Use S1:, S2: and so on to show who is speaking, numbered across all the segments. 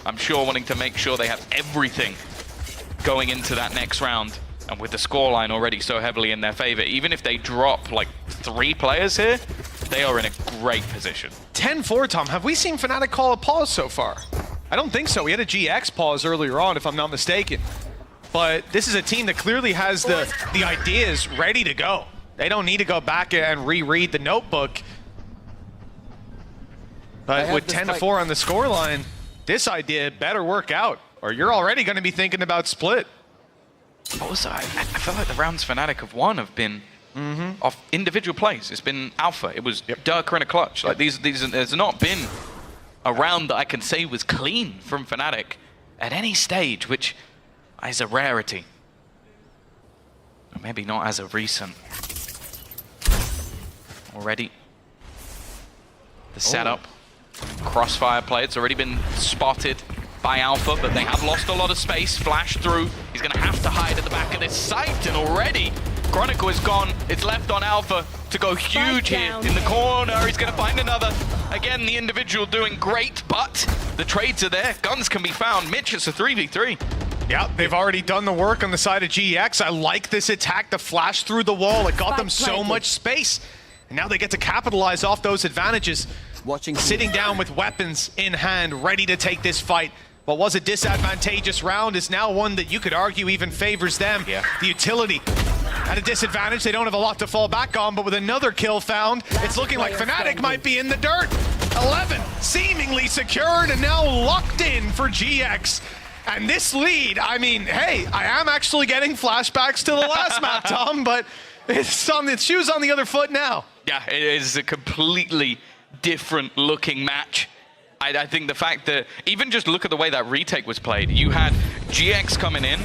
S1: I'm sure wanting to make sure they have everything going into that next round. And with the scoreline already so heavily in their favor, even if they drop like 3 players here, they are in a great position.
S2: 10-4, Tom. Have we seen Fnatic call a pause so far? I don't think so. We had a GX pause earlier on, if I'm not mistaken. But this is a team that clearly has the ideas ready to go. They don't need to go back and reread the notebook. But with 10-4 on the scoreline, this idea better work out, or you're already going to be thinking about split.
S1: Also, I feel like the rounds Fnatic have won have been off individual plays. It's been alpha. It was Durka in a clutch. Like these, there's not been a round that I can say was clean from Fnatic at any stage, which is a rarity. Or maybe not as of recent. Already, the setup, crossfire play. It's already been spotted by Alpha, but they have lost a lot of space. Flash through. He's going to have to hide at the back of this site, and already Chronicle is gone. It's left on Alpha to go huge here in the corner. He's going to find another. Again, the individual doing great, but the trades are there. Guns can be found. Mitch, it's a 3v3.
S2: Yeah, they've already done the work on the side of GX. I like this attack, the flash through the wall. It got them so much space. And now they get to capitalize off those advantages. Sitting down with weapons in hand, ready to take this fight. What was a disadvantageous round is now one that you could argue even favors them.
S1: Yeah.
S2: The utility at a disadvantage. They don't have a lot to fall back on, but with another kill found, it's looking like Fnatic might be in the dirt. 11 seemingly secured and now locked in for GX. And this lead, I mean, hey, I am actually getting flashbacks to the last map, Tom, but it's on its shoes on the other foot now.
S1: Yeah, it is a completely different looking match. I think the fact that, even just look at the way that retake was played, you had GX coming in,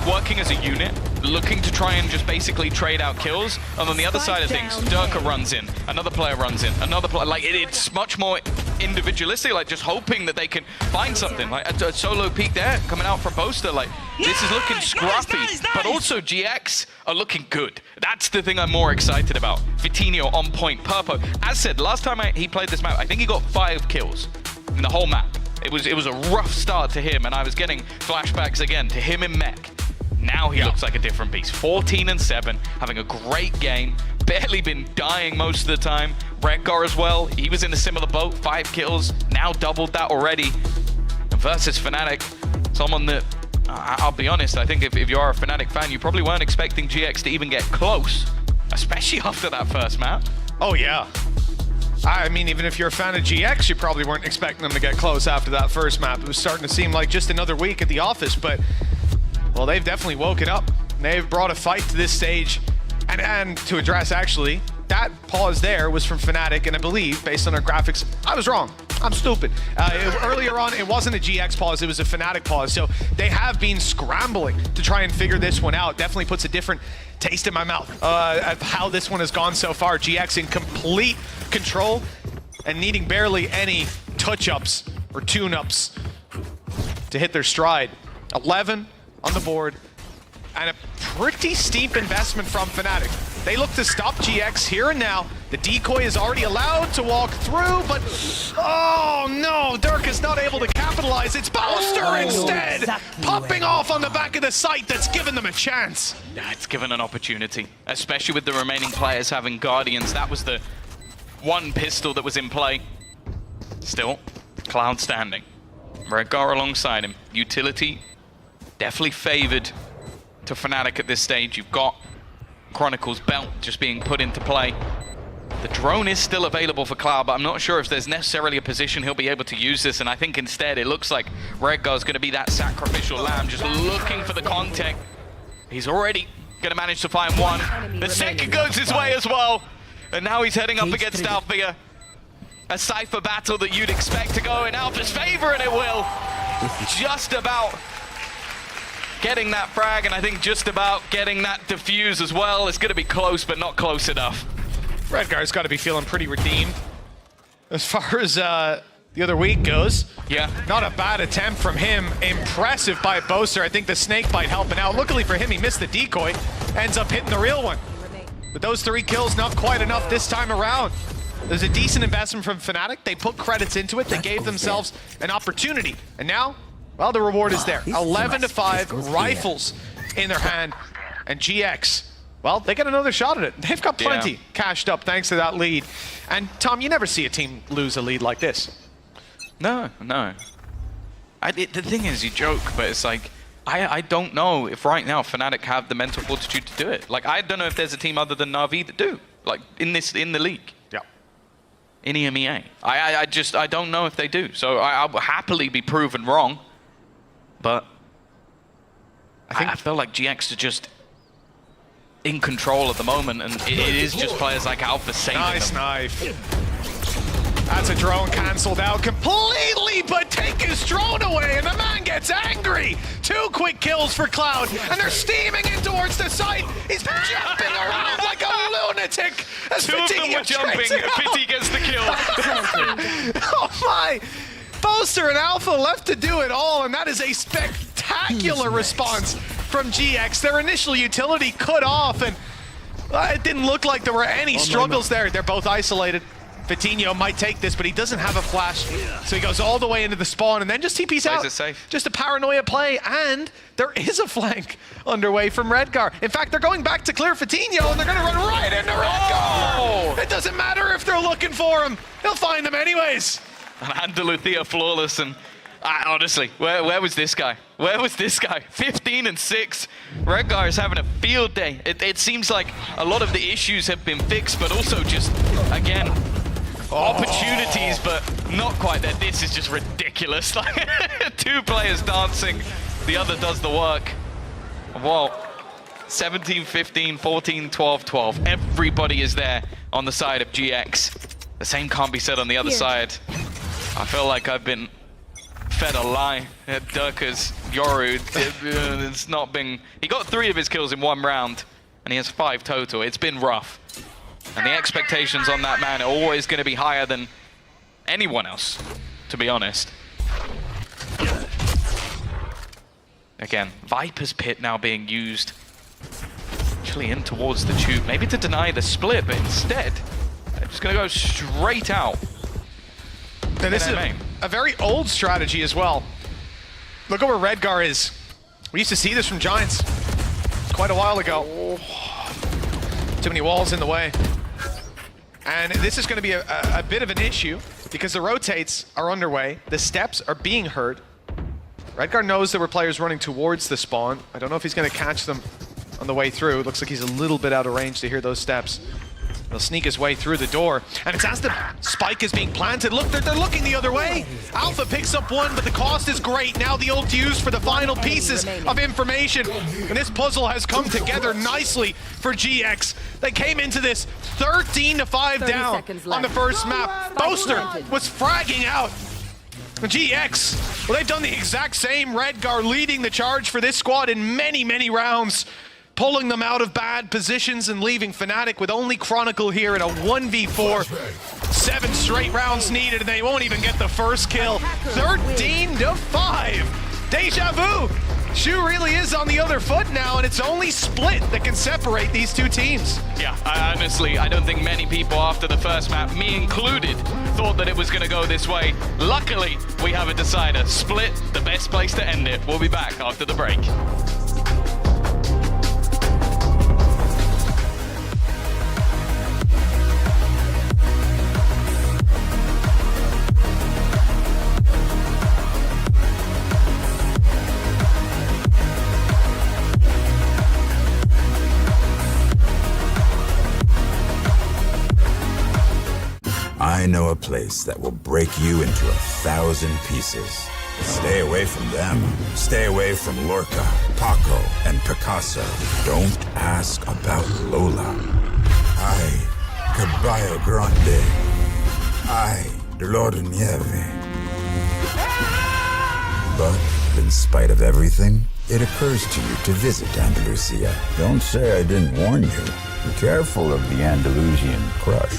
S1: working as a unit, looking to try and just basically trade out kills, and on the other side of things, Durka runs in, another player runs in, another player, like it's much more individualistic, like just hoping that they can find something, like a solo peek there, coming out from Boaster, like this is looking scruffy, but also GX are looking good. That's the thing I'm more excited about. Vitinho on point, Purpo. As said, last time he played this map, I think he got 5 kills in the whole map. It was a rough start to him, and I was getting flashbacks again to him in mech. Now he looks like a different beast. 14-7, having a great game, barely been dying most of the time. Redgar as well, he was in a similar boat, 5 kills, now doubled that already. Versus Fnatic, someone that, I'll be honest, I think if you are a Fnatic fan, you probably weren't expecting GX to even get close, especially after that first map.
S2: Oh yeah. I mean, even if you're a fan of GX, you probably weren't expecting them to get close after that first map. It was starting to seem like just another week at the office, but well, they've definitely woken up. They've brought a fight to this stage. And to address, actually, that pause there was from Fnatic, and I believe, based on our graphics, I was wrong. I'm stupid. Earlier on, it wasn't a GX pause, it was a Fnatic pause. So they have been scrambling to try and figure this one out. Definitely puts a different taste in my mouth of how this one has gone so far. GX in complete control and needing barely any touch-ups or tune-ups to hit their stride. 11 on the board, and a pretty steep investment from Fnatic. They look to stop GX here and now. The decoy is already allowed to walk through, but oh no, Dirk is not able to capitalize. It's Boaster instead, popping off on the back of the site. That's given them a chance.
S1: Yeah, it's given an opportunity, especially with the remaining players having Guardians. That was the one pistol that was in play. Still, Cloud standing. Redgar alongside him. Utility definitely favored to Fnatic at this stage. You've got Chronicle's belt just being put into play. The drone is still available for Cloud, but I'm not sure if there's necessarily a position he'll be able to use this, and I think instead it looks like Redgar's going to be that sacrificial lamb, just looking for the contact. He's already going to manage to find one. The second goes his way as well, and now he's heading up against Althea. A Cypher battle that you'd expect to go in Alpha's favor, and it will. Just about getting that frag, and I think just about getting that defuse as well. It's going to be close, but not close enough.
S2: Redgar's got to be feeling pretty redeemed as far as the other week goes.
S1: Yeah.
S2: Not a bad attempt from him. Impressive by Boaster. I think the snake bite helping out. Luckily for him, he missed the decoy. Ends up hitting the real one. But those 3 kills, not quite enough this time around. It was a decent investment from Fnatic. They put credits into it. They gave themselves an opportunity. And now, well, the reward is there. 11-5 rifles in their hand. And GX, well, they get another shot at it. They've got plenty cashed up thanks to that lead. And Tom, you never see a team lose a lead like this.
S1: No. The thing is, you joke, but it's like, I don't know if right now Fnatic have the mental fortitude to do it. Like, I don't know if there's a team other than Na'Vi that do. Like, in the league.
S2: Yeah.
S1: In EMEA. I don't know if they do. So I'll happily be proven wrong. But I feel like GX are just in control at the moment, and it is just players like Alpha saving them.
S2: Nice knife. That's a drone cancelled out completely, but take his drone away, and the man gets angry. 2 quick kills for Cloud, and they're steaming in towards the site. He's jumping around like a lunatic. As
S1: 2 of them were jumping, Fitty gets the kill.
S2: Oh my! Boaster and Alpha left to do it all, and that is a spectacular response from GX. Their initial utility cut off, and it didn't look like there were any struggles there. They're both isolated. Vitinho might take this, but he doesn't have a flash. So he goes all the way into the spawn and then just TP's out.
S1: It safe.
S2: Just a paranoia play, and there is a flank underway from Redgar. In fact, they're going back to clear Vitinho, and they're going to run right into Redgar. It doesn't matter if they're looking for him. They'll find him anyways.
S1: And Andaluthia flawless, and honestly, where was this guy? Where was this guy? 15-6. Redgar is having a field day. It seems like a lot of the issues have been fixed, but also just, again, opportunities, but not quite there. This is just ridiculous. Like 2 players dancing, the other does the work. Whoa. 17-15, 14-12-12. Everybody is there on the side of GX. The same can't be said on the other side. I feel like I've been fed a lie. Durka's Yoru, it's not been... He got 3 of his kills in 1 round, and he has 5 total. It's been rough. And the expectations on that man are always going to be higher than anyone else, to be honest. Again, Viper's Pit now being used actually in towards the tube, maybe to deny the split, but instead, they're just going to go straight out.
S2: And this is a very old strategy as well. Look at where Redgar is. We used to see this from Giants quite a while ago. Too many walls in the way. And this is going to be a bit of an issue because the rotates are underway. The steps are being heard. Redgar knows there were players running towards the spawn. I don't know if he's going to catch them on the way through. It looks like he's a little bit out of range to hear those steps. He'll sneak his way through the door. And it's as the spike is being planted. Look, they're looking the other way. Alpha picks up 1, but the cost is great. Now the ult used for the final pieces of information. And this puzzle has come together nicely for GX. They came into this 13-5 down on the first map. Boaster was fragging out. GX, well, they've done the exact same. Redgar leading the charge for this squad in many, many rounds, pulling them out of bad positions and leaving Fnatic with only Chronicle here in a 1v4. 7 straight rounds needed, and they won't even get the first kill. 13-5. Deja vu. Shu really is on the other foot now, and it's only Split that can separate these 2 teams.
S1: Yeah, honestly, I don't think many people after the first map, me included, thought that it was going to go this way. Luckily, we have a decider. Split, the best place to end it. We'll be back after the break.
S3: I know a place that will break you into 1,000 pieces. Stay away from them. Stay away from Lorca, Paco, and Picasso. Don't ask about Lola. Ay, Caballo Grande. Ay, Dolor de Nieve. But, in spite of everything, it occurs to you to visit Andalusia. Don't say I didn't warn you. Be careful of the Andalusian crush.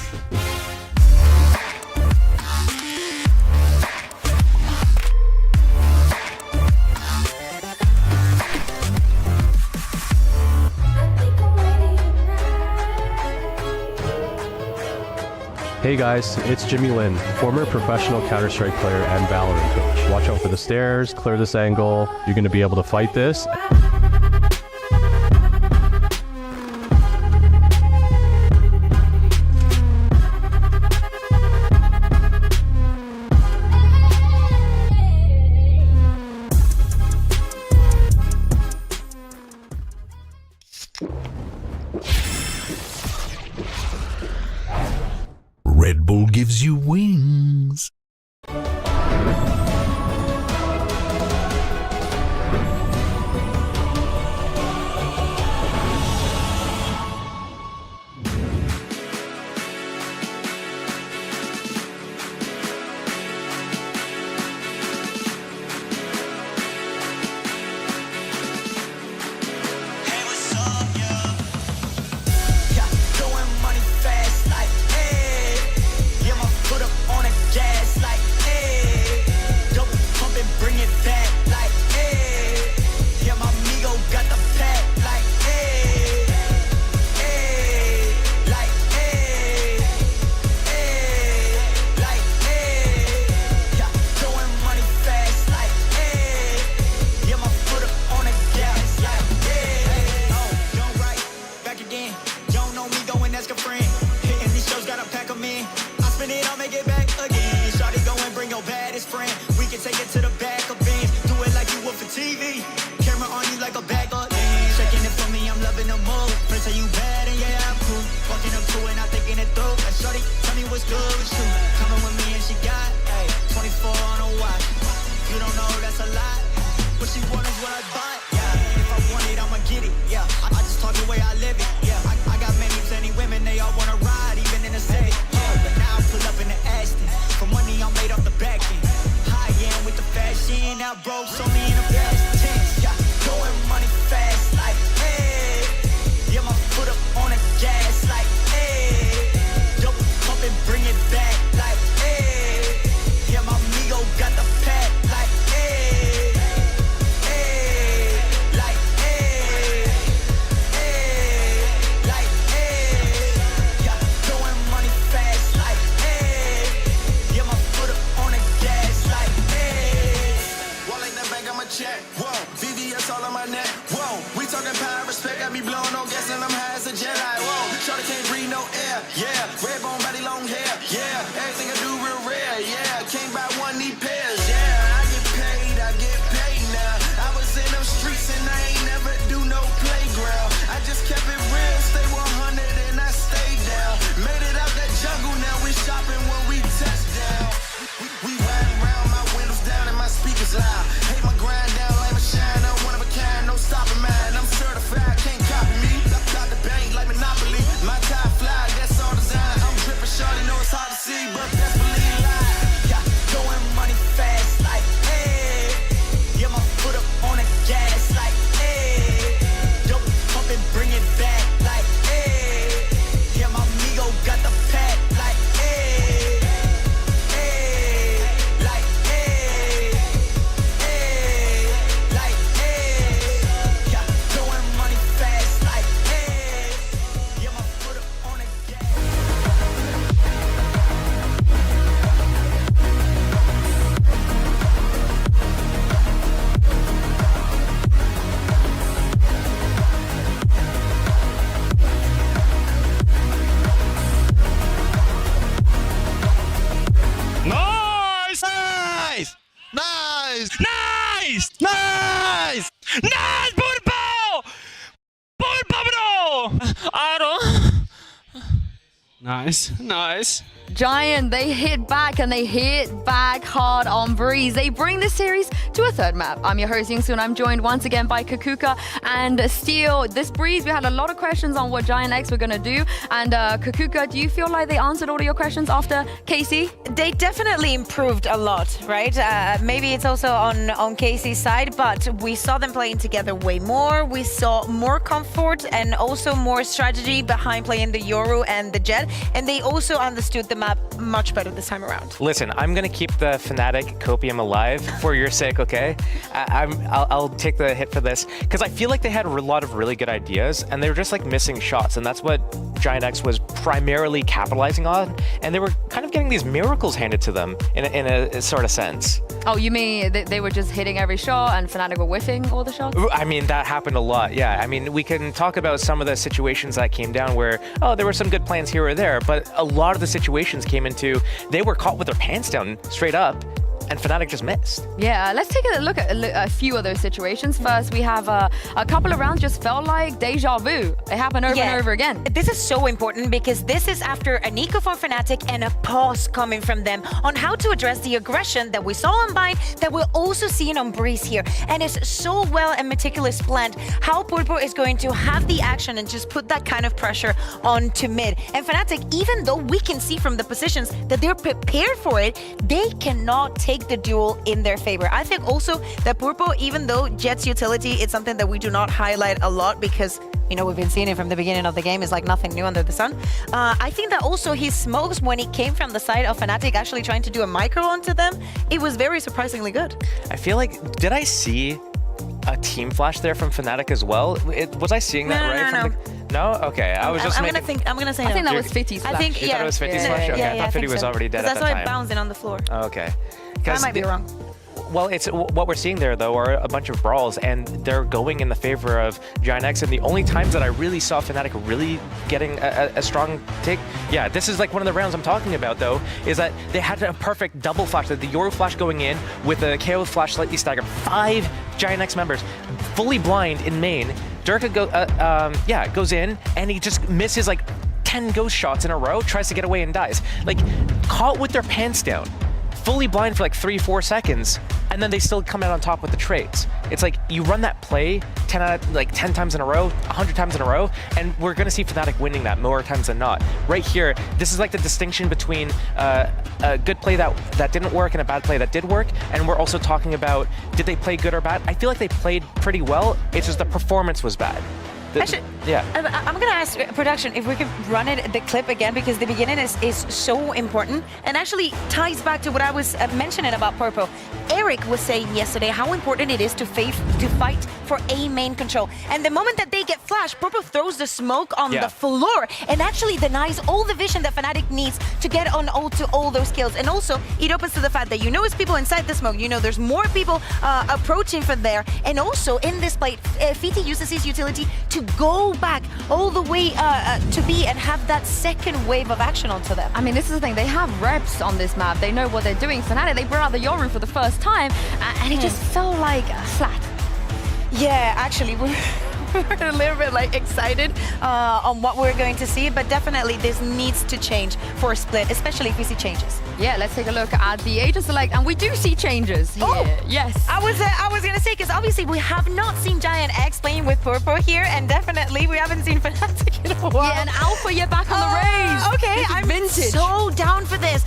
S4: Hey Hey guys, it's Jimmy Lin, former professional Counter-Strike player and Valorant coach. Watch out for the stairs, clear this angle. You're going to be able to fight this.
S5: Red Bull gives you wings.
S6: Nice.
S7: Giant, they hit back and they hit back hard on Breeze. They bring this series to a third map. I'm your host, Youngsoon. I'm joined once again by Kakuka and Steel. This Breeze, we had a lot of questions on what Giant X were going to do. And Kakuka, do you feel like they answered all of your questions after KC?
S8: They definitely improved a lot, right? Maybe it's also on Casey's side, but we saw them playing together way more. We saw more comfort and also more strategy behind playing the Yoru and the Jet. And they also understood the map much better this time around.
S9: Listen, I'm gonna keep the Fnatic Copium alive for your sake, okay? I'll take the hit for this because I feel like they had a lot of really good ideas and they were just like missing shots, and that's what Giant X was primarily capitalizing on, and they were kind of getting these miracles handed to them in a sort of sense.
S7: Oh, you mean they were just hitting every shot and Fnatic were whiffing all the shots?
S9: I mean, that happened a lot, yeah. I mean, we can talk about some of the situations that came down where, oh, there were some good plans here or there, but a lot of the situations came into, they were caught with their pants down straight up, and Fnatic just missed.
S7: Yeah, let's take a look at a few of those situations. First, we have a couple of rounds just felt like deja vu. It happened over and over again.
S8: This is so important because this is after a Nico from Fnatic and a pause coming from them on how to address the aggression that we saw on Bind, that we're also seeing on Breeze here. And it's so well and meticulous planned how Purple is going to have the action and just put that kind of pressure onto mid. And Fnatic, even though we can see from the positions that they're prepared for it, they cannot take the duel in their favor. I think also that Purple, even though Jet's utility is something that we do not highlight a lot because, you know, we've been seeing it from the beginning of the game, is like nothing new under the sun. I think that also his smokes, when he came from the side of Fnatic actually trying to do a micro onto them, it was very surprisingly good.
S9: I feel like, did I see a team flash there from Fnatic as well? Was I seeing that right? No? Okay, I was just
S8: I'm gonna say
S7: I
S8: no.
S7: think that was 50's flash.
S8: I think,
S9: You thought it was 50's flash? Okay, I thought 50 was already dead at
S8: that's
S9: that
S8: why
S9: time.
S8: it bouncing on the floor.
S9: Okay.
S8: I might be wrong.
S9: Well, it's what we're seeing there, though, are a bunch of brawls, and they're going in the favor of Giant X. And the only times that I really saw Fnatic really getting a strong take, yeah, this is like one of the rounds I'm talking about, though, is that they had a perfect double flash, the Yoru flash going in with a KO flash slightly staggered. 5 Giant X members, fully blind in main. Durka goes in, and he just misses like 10 ghost shots in a row, tries to get away and dies. Like, caught with their pants down. Fully blind for like 3-4 seconds, and then they still come out on top with the trades. It's like you run that play 10 times in a row, 100 times in a row, and we're gonna see Fnatic winning that more times than not. Right here, this is like the distinction between a good play that didn't work and a bad play that did work, and we're also talking about, did they play good or bad? I feel like they played pretty well, it's just the performance was bad.
S8: Actually,
S9: yeah.
S8: I'm gonna ask production if we can run the clip again, because the beginning is so important and actually ties back to what I was mentioning about Purple. Eric was saying yesterday how important it is to fight for A main control. And the moment that they get flashed, Purple throws the smoke on the floor and actually denies all the vision that Fnatic needs to get on all those kills. And also, it opens to the fact that you know it's people inside the smoke. You know there's more people approaching from there. And also, in this play, Fiti uses his utility to go back all the way to B and have that second wave of action onto them.
S7: I mean, this is the thing. They have reps on this map. They know what they're doing. Fnatic, they brought out the Yoru for the first time, and it just felt like flat.
S8: Yeah, actually, we're a little bit like excited on what we're going to see, but definitely this needs to change for a split, especially if we see changes.
S7: Yeah, let's take a look at the agent select, and we do see changes here.
S8: Oh,
S7: yes.
S8: I was gonna say, because obviously we have not seen Giant X playing with Purple here, and definitely we haven't seen Fnatic in a while.
S7: Yeah, and Alpha, you're back on the Raze.
S8: Okay, I'm
S7: vintage.
S8: so down for this.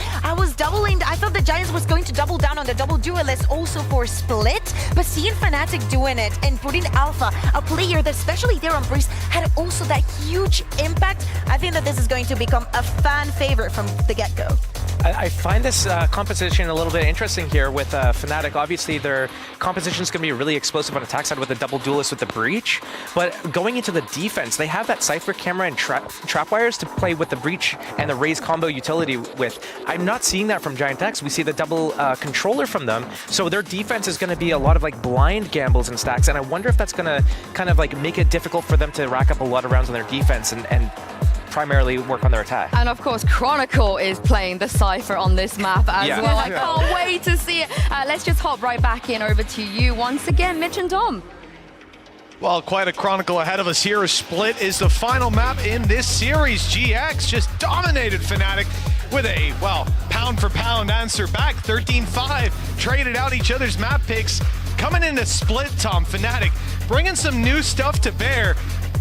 S8: I thought the Giants was going to double down on the double duelist also for split, but seeing Fnatic doing it and putting Alpha, a player that especially there on Breeze, had also that huge impact. I think that this is going to become a fan favorite from the get-go.
S9: I find this composition a little bit interesting here with Fnatic. Obviously, their composition is going to be really explosive on attack side with the double duelist with the breach. But going into the defense, they have that Cypher camera and trap wires to play with the breach and the Raze combo utility with. I'm not seeing that from Giant X. We see the double controller from them. So their defense is going to be a lot of like blind gambles and stacks. And I wonder if that's going to kind of like make it difficult for them to rack up a lot of rounds on their defense and primarily work on their attack.
S7: And of course, Chronicle is playing the Cypher on this map as well. I can't wait to see it. Let's just hop right back in over to you once again, Mitch and Dom.
S2: Well, quite a chronicle ahead of us here. Split is the final map in this series. GX just dominated Fnatic with a, well, pound for pound answer back. 13-5, traded out each other's map picks. Coming into Split, Tom, Fnatic bringing some new stuff to bear.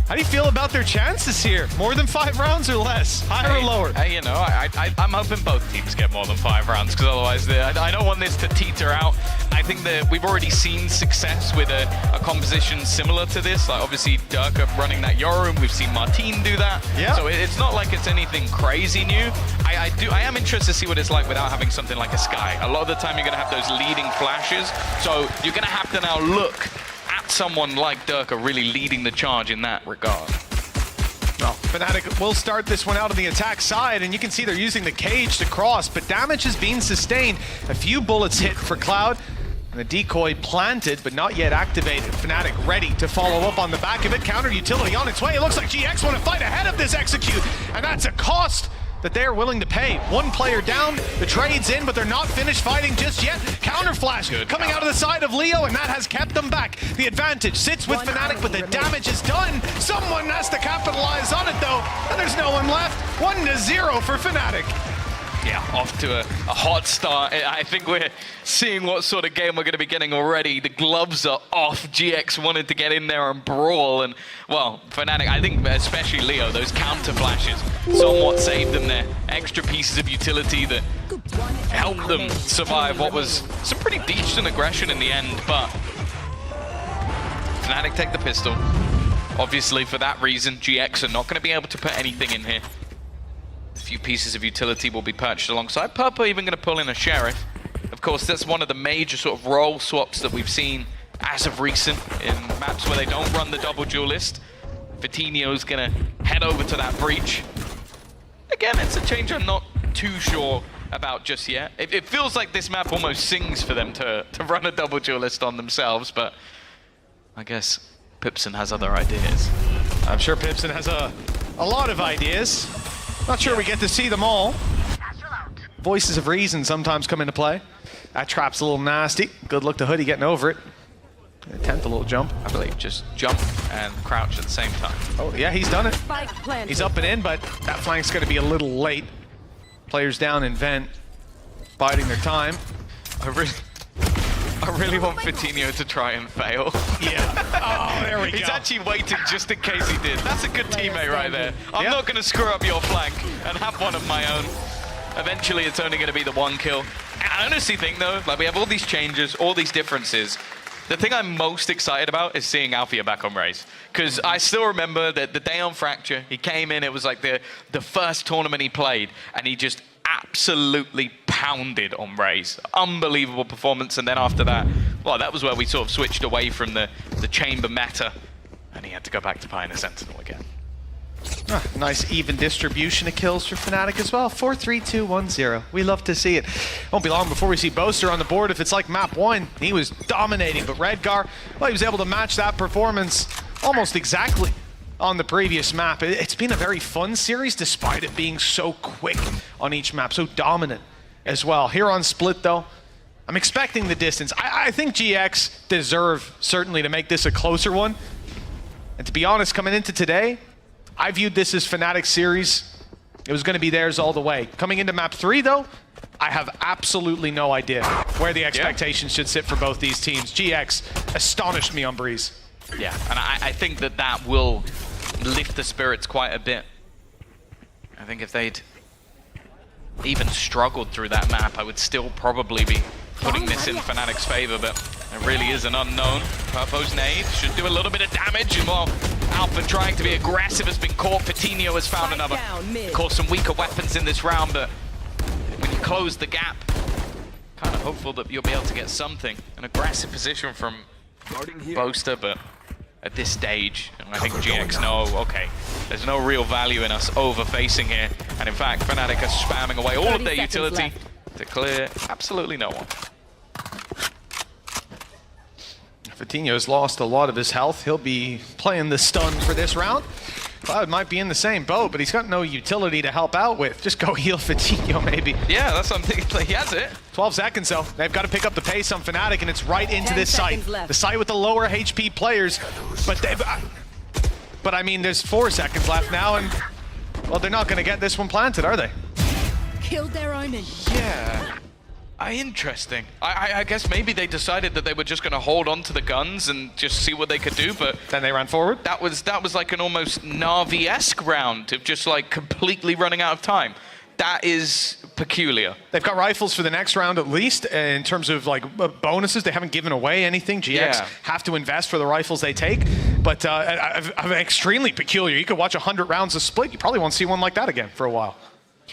S2: How do you feel about their chances here? More than 5 rounds or less? Higher or lower?
S1: You know, I'm hoping both teams get more than 5 rounds, because otherwise I don't want this to teeter out. I think that we've already seen success with a composition similar to this. Like obviously Durka running that Yoru, we've seen Martine do that.
S2: Yeah.
S1: So it's not like it's anything crazy new. I am interested to see what it's like without having something like a Sky. A lot of the time you're going to have those leading flashes, so you're going to have to now look at someone like Durka really leading the charge in that regard.
S2: Well, Fnatic will start this one out on the attack side, and you can see they're using the cage to cross, but damage is being sustained. A few bullets hit for Cloud, and the decoy planted, but not yet activated. Fnatic ready to follow up on the back of it. Counter utility on its way. It looks like GX want to fight ahead of this execute, and that's a cost that they're willing to pay. One player down, the trade's in, but they're not finished fighting just yet. Counter flash coming out of the side of Leo, and that has kept them back. The advantage sits with Fnatic, but the damage is done. Someone has to capitalize on it though, and there's no one left. 1-0 for Fnatic.
S1: Yeah, off to a hot start. I think we're seeing what sort of game we're going to be getting already. The gloves are off. GX wanted to get in there and brawl, and, well, Fnatic, I think especially Leo, those counter flashes somewhat saved them there. Extra pieces of utility that helped them survive what was some pretty decent aggression in the end, but Fnatic take the pistol. Obviously, for that reason, GX are not going to be able to put anything in here. A few pieces of utility will be perched alongside. Purple even going to pull in a Sheriff. Of course, that's one of the major sort of role swaps that we've seen as of recent in maps where they don't run the double duelist. Vitinho's going to head over to that breach. Again, it's a change I'm not too sure about just yet. It feels like this map almost sings for them to run a double duelist on themselves, but I guess Pipson has other ideas.
S2: I'm sure Pipson has a lot of ideas. Not sure we get to see them all. Voices of reason sometimes come into play. That trap's a little nasty. Good look to Hoodie getting over it. Attempt a little jump.
S1: I believe just jump and crouch at the same time.
S2: Oh yeah, he's done it. He's up and in, but that flank's going to be a little late. Players down in vent, biding their time.
S1: I really want Vitinho to try and fail.
S2: Yeah. Oh, there we go.
S1: He's actually waiting just in case he did. That's a good teammate right there. I'm not going to screw up your flank and have one of my own. Eventually, it's only going to be the one kill. I honestly think, though, like we have all these changes, all these differences. The thing I'm most excited about is seeing Alfia back on Raze. Because I still remember that the day on Fracture, he came in, it was like the first tournament he played, and he just absolutely pounded on Raze. Unbelievable performance, and then after that, well, that was where we sort of switched away from the chamber meta, and he had to go back to Pioneer Sentinel again.
S2: Nice even distribution of kills for Fnatic as well. 4-3-2-1-0. We love to see it. Won't be long before we see Boaster on the board. If it's like map 1, he was dominating, but Redgar, well, he was able to match that performance almost exactly on the previous map. It's been a very fun series despite it being so quick on each map, so dominant as well. Here on Split though, I'm expecting the distance. I think GX deserve certainly to make this a closer one. And to be honest, coming into today, I viewed this as Fnatic's series. It was going to be theirs all the way. Coming into map 3 though, I have absolutely no idea where the expectations should sit for both these teams. GX astonished me on Breeze.
S1: Yeah, and I think that will lift the spirits quite a bit. I think if they'd even struggled through that map, I would still probably be putting this in Fnatic's favor, but it really is an unknown. Purpo's nade should do a little bit of damage, and while Alpha trying to be aggressive has been caught, Vitinho has found another. Of course, some weaker weapons in this round, but when you close the gap, kind of hopeful that you'll be able to get something. An aggressive position from Boaster, but at this stage, I think GX know, okay, there's no real value in us over-facing here. And in fact, Fnatic are spamming away all of their utility to clear absolutely no one.
S2: Vitinho's lost a lot of his health. He'll be playing the stun for this round. Cloud might be in the same boat, but he's got no utility to help out with. Just go heal Vitinho, maybe.
S1: Yeah, that's what I'm thinking. He has it.
S2: 12 seconds, though. They've got to pick up the pace on Fnatic, and it's right into this site. The site with the lower HP players. But I mean, there's 4 seconds left now, and, well, they're not going to get this one planted, are they?
S6: Killed their own.
S1: Yeah. Interesting. I guess maybe they decided that they were just going to hold on to the guns and just see what they could do, but
S2: then they ran forward.
S1: That was like an almost Na'Vi-esque round of just like completely running out of time. That is peculiar.
S2: They've got rifles for the next round at least. In terms of like bonuses, they haven't given away anything. GX have to invest for the rifles they take, but extremely peculiar. You could watch 100 rounds of Split. You probably won't see one like that again for a while.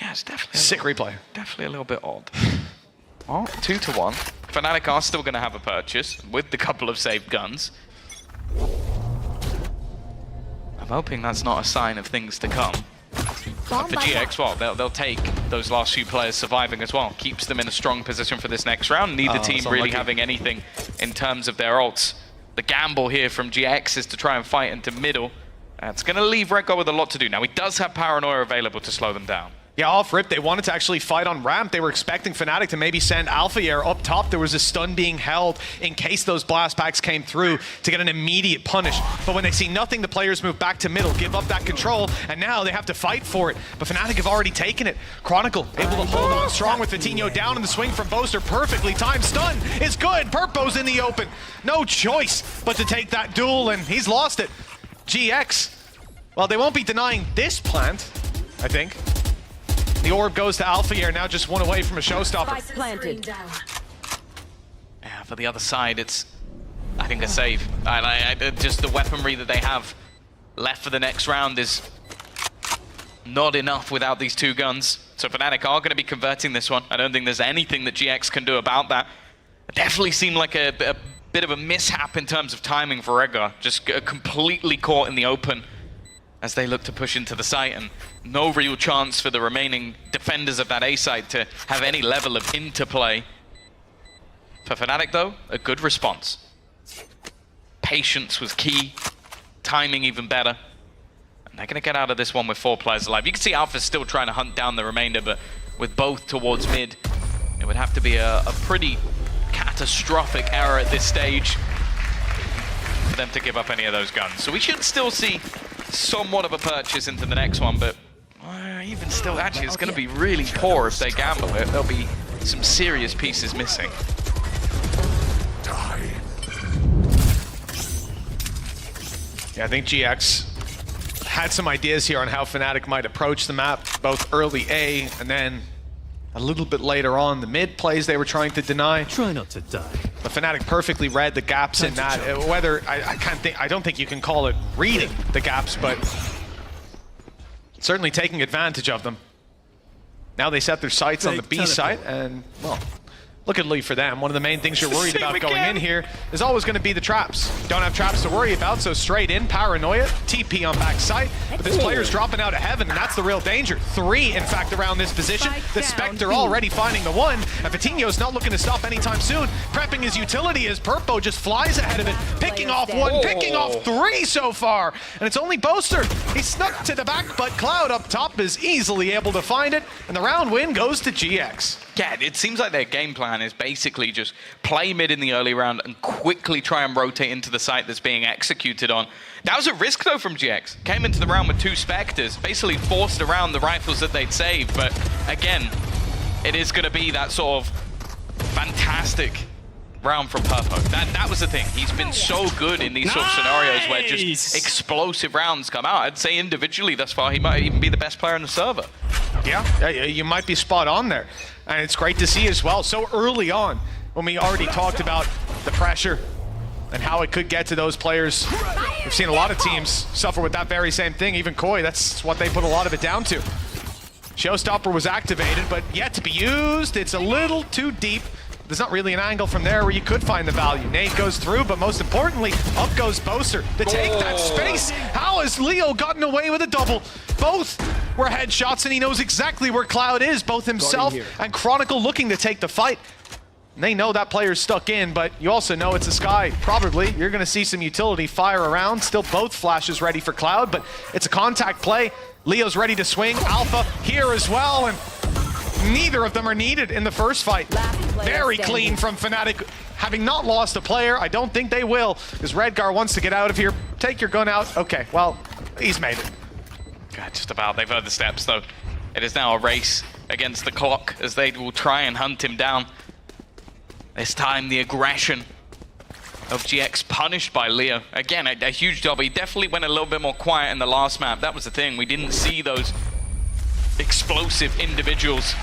S1: Yeah, it's definitely
S2: sick replay.
S1: Definitely a little bit odd. Well, 2-1. Fnatic are still going to have a purchase with the couple of saved guns. hoping that's not a sign of things to come. But for GX, well, they'll take those last few players surviving as well. Keeps them in a strong position for this next round. Neither team really having anything in terms of their ults. The gamble here from GX is to try and fight into middle. It's going to leave Redgar with a lot to do. Now, he does have Paranoia available to slow them down.
S2: Yeah, off rip, they wanted to actually fight on ramp. They were expecting Fnatic to maybe send Alpha Air up top. There was a stun being held in case those blast packs came through to get an immediate punish. But when they see nothing, the players move back to middle, give up that control, and now they have to fight for it. But Fnatic have already taken it. Chronicle able to hold on strong with Vitinho down in the swing from Boaster. Perfectly timed stun is good. Purpo's in the open. No choice but to take that duel, and he's lost it. GX, well, they won't be denying this plant, I think. The orb goes to Alpha Air, now just one away from a showstopper.
S1: Yeah, for the other side, it's, I think, a save. Just the weaponry that they have left for the next round is not enough without these two guns. So Fnatic are going to be converting this one. I don't think there's anything that GX can do about that. It definitely seemed like a bit of a mishap in terms of timing for Redgar. Just completely caught in the open as they look to push into the site, and no real chance for the remaining defenders of that A site to have any level of interplay. For Fnatic though, a good response. Patience was key, timing even better. And they're gonna get out of this one with 4 players alive. You can see Alpha's still trying to hunt down the remainder, but with both towards mid, it would have to be a pretty catastrophic error at this stage for them to give up any of those guns. So we should still see somewhat of a purchase into the next one, but even still, actually, it's going to be really poor if they gamble it. There'll be some serious pieces missing.
S2: Yeah, I think GX had some ideas here on how Fnatic might approach the map, both early A and then a little bit later on the mid plays they were trying to deny.
S5: Try not to die.
S2: But Fnatic perfectly read the gaps in that. Whether I don't think you can call it reading the gaps, but certainly taking advantage of them. Now they set their sights on the B site, and well, luckily for them, one of the main things you're worried about going in here is always going to be the traps. Don't have traps to worry about, so straight in, Paranoia, TP on back site. But this player's dropping out of heaven, and that's the real danger. 3, in fact, around this position. The Spectre already finding the 1, and Vitinho's not looking to stop anytime soon. Prepping his utility as Purpo just flies ahead of it, picking off 1, picking off 3 so far. And it's only Boaster. He snuck to the back, but Cloud up top is easily able to find it, and the round win goes to GX.
S1: Yeah, it seems like their game plan is basically just play mid in the early round and quickly try and rotate into the site that's being executed on. That was a risk, though, from GX. Came into the round with 2 Spectres, basically forced around the rifles that they'd saved. But again, it is going to be that sort of fantastic round from Purpo. That was the thing. He's been so good in these sort of scenarios where just explosive rounds come out. I'd say individually thus far, he might even be the best player on the server.
S2: Yeah, you might be spot on there. And it's great to see as well, so early on, when we already talked about the pressure and how it could get to those players. We've seen a lot of teams suffer with that very same thing. Even Koi, that's what they put a lot of it down to. Showstopper was activated, but yet to be used. It's a little too deep. There's not really an angle from there where you could find the value. Nate goes through, but most importantly, up goes Boaster to take that space. How has Leo gotten away with a double? Both were headshots, and he knows exactly where Cloud is, both himself and Chronicle looking to take the fight. And they know that player's stuck in, but you also know it's a Sky. Probably, you're going to see some utility fire around. Still both flashes ready for Cloud, but it's a contact play. Leo's ready to swing. Alpha here as well, and neither of them are needed in the first fight. Very clean from Fnatic. Having not lost a player, I don't think they will, because Redgar wants to get out of here. Take your gun out. Okay, well, he's made it.
S1: God, just about. They've heard the steps, though. It is now a race against the clock as they will try and hunt him down. This time, the aggression of GX punished by Leo. Again, a huge job. He definitely went a little bit more quiet in the last map. That was the thing. We didn't see those explosive individuals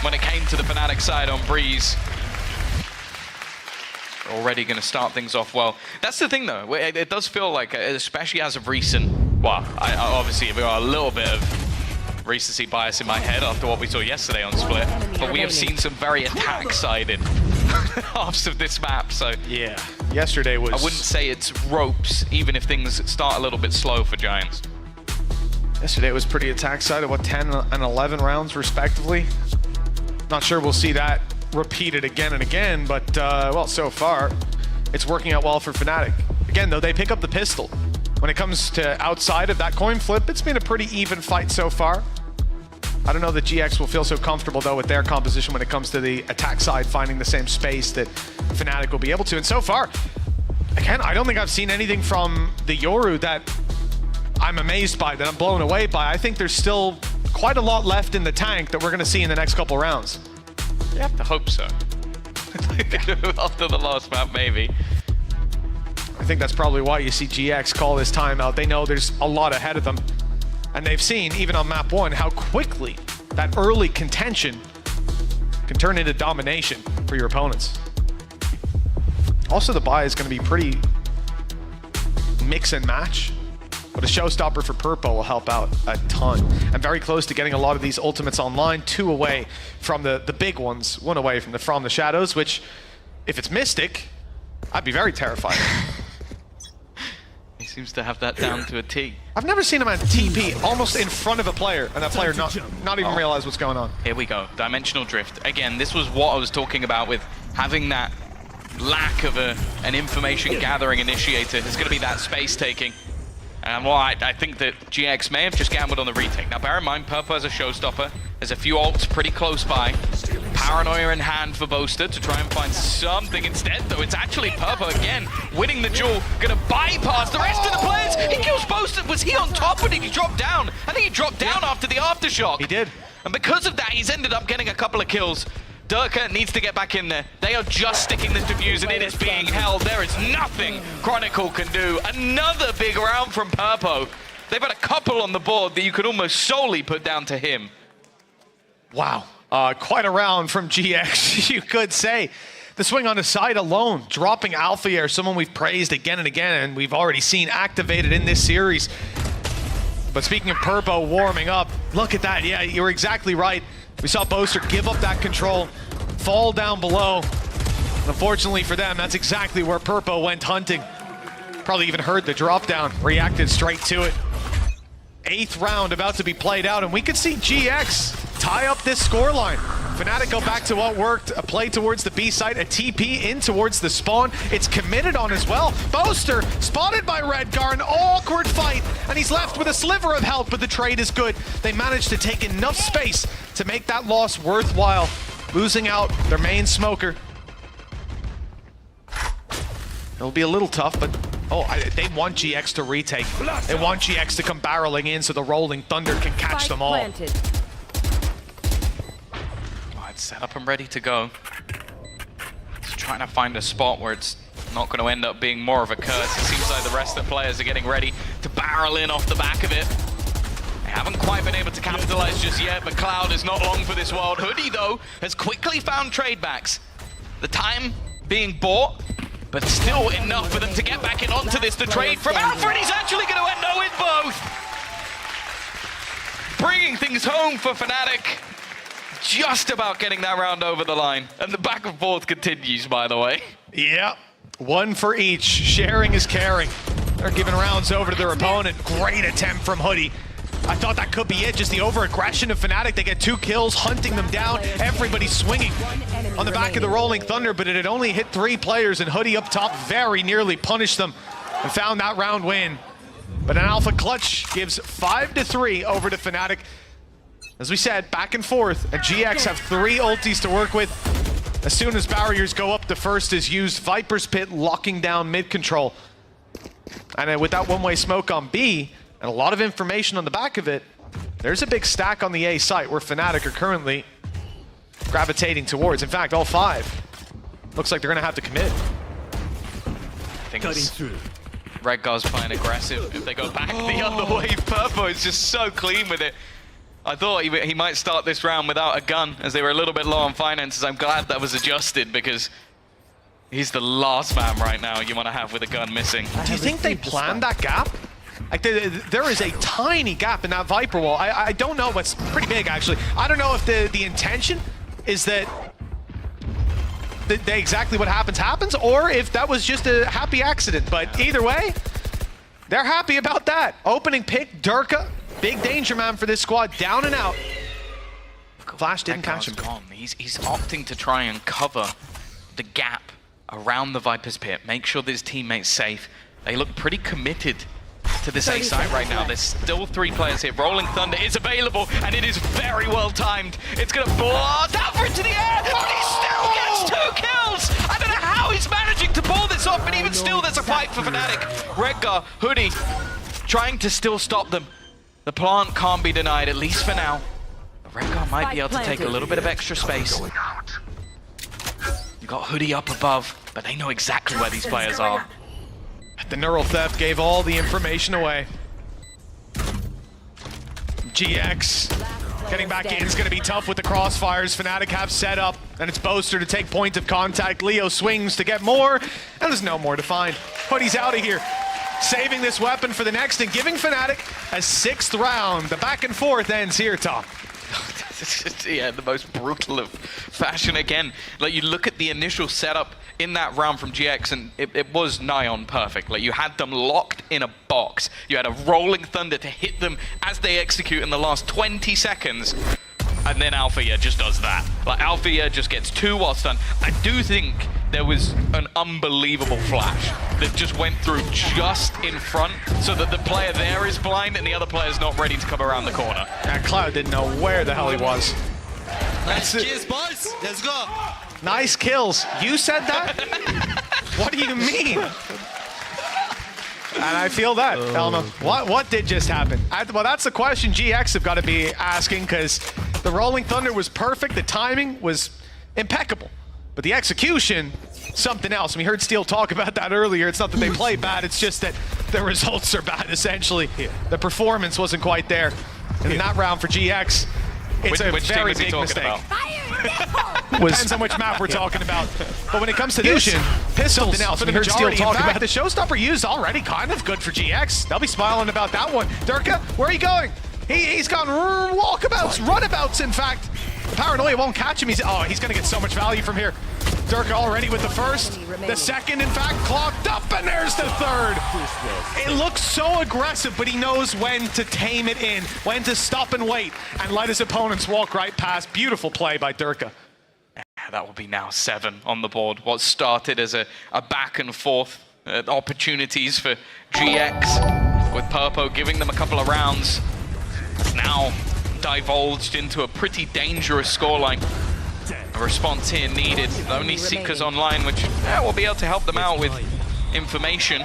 S1: when it came to the Fnatic side on Breeze. They're already going to start things off well. That's the thing, though. It does feel like, especially as of recent, well, obviously we got a little bit of recency bias in my head after what we saw yesterday on Split, but we have seen some very attack-sided halves of this map, so
S2: yeah, yesterday was...
S1: I wouldn't say it's ropes, even if things start a little bit slow for Giants.
S2: Yesterday it was pretty attack side of what, 10 and 11 rounds respectively. Not sure we'll see that repeated again and again, but well, so far it's working out well for Fnatic. Again though, they pick up the pistol. When it comes to outside of that coin flip, it's been a pretty even fight so far. I don't know that GX will feel so comfortable though with their composition when it comes to the attack side, finding the same space that Fnatic will be able to. And so far, again, I don't think I've seen anything from the Yoru that I'm amazed by, that I'm blown away by. I think there's still quite a lot left in the tank that we're going to see in the next couple rounds.
S1: You have to hope so. After the last map, maybe.
S2: I think that's probably why you see GX call this timeout. They know there's a lot ahead of them. And they've seen, even on map 1, how quickly that early contention can turn into domination for your opponents. Also, the buy is going to be pretty mix and match. But a showstopper for Purpo will help out a ton. I'm very close to getting a lot of these ultimates online, 2 away from the big ones, 1 away from the Shadows, which, if it's Mystic, I'd be very terrified.
S1: He seems to have that down to a T.
S2: I've never seen a man TP almost in front of a player, and that player not even realize what's going on.
S1: Here we go, dimensional drift. Again, this was what I was talking about with having that lack of an information gathering initiator. There's going to be that space taking. And well, I think that GX may have just gambled on the retake. Now bear in mind, Purpo has a showstopper. There's a few ults pretty close by. Paranoia in hand for Boaster to try and find something instead, though. It's actually Purpo again, winning the duel, gonna bypass the rest of the players. He kills Boaster. Was he on top or did he drop down? I think he dropped down after the aftershock.
S2: He did.
S1: And because of that, he's ended up getting a couple of kills. Durka needs to get back in there. They are just sticking this defuse and it is being held. There is nothing Chronicle can do. Another big round from Purpo. They've had a couple on the board that you could almost solely put down to him.
S2: Wow. Quite a round from GX, you could say. The swing on the side alone, dropping Alpha Air, someone we've praised again and again, and we've already seen activated in this series. But speaking of Purpo warming up, look at that. Yeah, you're exactly right. We saw Boaster give up that control, fall down below. And unfortunately for them, that's exactly where Purpo went hunting. Probably even heard the drop down, reacted straight to it. 8th round about to be played out, and we could see GX tie up this scoreline. Fnatic go back to what worked, a play towards the B site, a TP in towards the spawn. It's committed on as well. Boaster spotted by Redgar, an awkward fight, and he's left with a sliver of health, but the trade is good. They managed to take enough space to make that loss worthwhile, losing out their main smoker. It'll be a little tough, but they want GX to retake. They want GX to come barreling in so the Rolling Thunder can catch them all.
S1: Set up and ready to go. Just trying to find a spot where it's not going to end up being more of a curse. It seems like the rest of the players are getting ready to barrel in off the back of it. They haven't quite been able to capitalize just yet, but Cloud is not long for this world. Hoodie, though, has quickly found trade backs. The time being bought, but still enough for them to get back in onto this. The trade from Alpha, and he's actually going to end up with both. Bringing things home for Fnatic. Just about getting that round over the line. And the back and forth continues, by the way.
S2: Yeah, 1 for each. Sharing is caring. They're giving rounds over to their opponent. Great attempt from Hoodie. I thought that could be it, just the over-aggression of Fnatic. They get 2 kills, hunting them down. Everybody swinging on the back of the Rolling Thunder, but it had only hit 3 players, and Hoodie up top very nearly punished them and found that round win. But an Alpha clutch gives 5-3 over to Fnatic. As we said, back and forth, and GX have 3 ultis to work with. As soon as barriers go up, the first is used. Viper's Pit locking down mid control. And then with that one-way smoke on B, and a lot of information on the back of it, there's a big stack on the A site where Fnatic are currently gravitating towards. In fact, all 5. Looks like they're going to have to commit.
S1: I think Redgar's playing aggressive. If they go back the other way, Purpo is just so clean with it. I thought he might start this round without a gun, as they were a little bit low on finances. I'm glad that was adjusted, because he's the last man right now you want to have with a gun missing.
S2: Do you think they planned that gap? Like there is a tiny gap in that Viper wall. I don't know, but it's pretty big actually. I don't know if the intention is that exactly what happens, or if that was just a happy accident. But either way, they're happy about that. Opening pick, Durka. Big danger man for this squad, down and out. Flash didn't catch him.
S1: Gone. He's opting to try and cover the gap around the Viper's pit, make sure that his teammate's safe. They look pretty committed to this A site right now. There's still 3 players here. Rolling Thunder is available, and it is very well timed. It's gonna blast Alpha into the air, but he still gets 2 kills! I don't know how he's managing to pull this off, but even still there's a fight for Fnatic. Redgar, Hoodie, trying to still stop them. The plant can't be denied, at least for now. Redgar might be able to take a little bit of extra space. You got Hoodie up above, but they know exactly where these players are.
S2: The neural theft gave all the information away. GX getting back in is going to be tough with the crossfires. Fnatic have set up, and it's Boaster to take point of contact. Leo swings to get more, and there's no more to find. Hoodie's out of here, saving this weapon for the next and giving Fnatic a 6th round. The back and forth ends here, Tom.
S1: Yeah, the most brutal of fashion again. Like, you look at the initial setup in that round from GX, and it was nigh on perfect. Like, you had them locked in a box. You had a Rolling Thunder to hit them as they execute in the last 20 seconds. And then Alpha just does that. Like, Alpha just gets 2 while stunned. I do think there was an unbelievable flash that just went through just in front so that the player there is blind and the other player's not ready to come around the corner.
S2: And Cloud didn't know where the hell he was. That's it.
S10: Cheers, boys. Let's go.
S2: Nice kills. You said that? What do you mean? And I feel that, Elma. What did just happen? Well, that's the question GX have got to be asking, because the Rolling Thunder was perfect, the timing was impeccable, but the execution, something else. And we heard Steel talk about that earlier. It's not that they play bad, it's just that the results are bad, essentially. The performance wasn't quite there. And in that round for GX, it's a very big mistake. Depends on which map we're talking about. But when it comes to this, something else. We heard Steel talk about the showstopper used already kind of good for GX. They'll be smiling about that one. Durka, where are you going? He's gone walkabouts, runabouts, in fact. The Paranoia won't catch him. He's going to get so much value from here. Durka already with the first. The second, in fact, clocked up, and there's the third. It looks so aggressive, but he knows when to tame it in, when to stop and wait, and let his opponents walk right past. Beautiful play by Durka.
S1: That will be now 7 on the board. What started as a back and forth opportunities for GX, with Purpo giving them a couple of rounds, now divulged into a pretty dangerous scoreline. A response here needed. Only Seekers online, which will be able to help them out with information.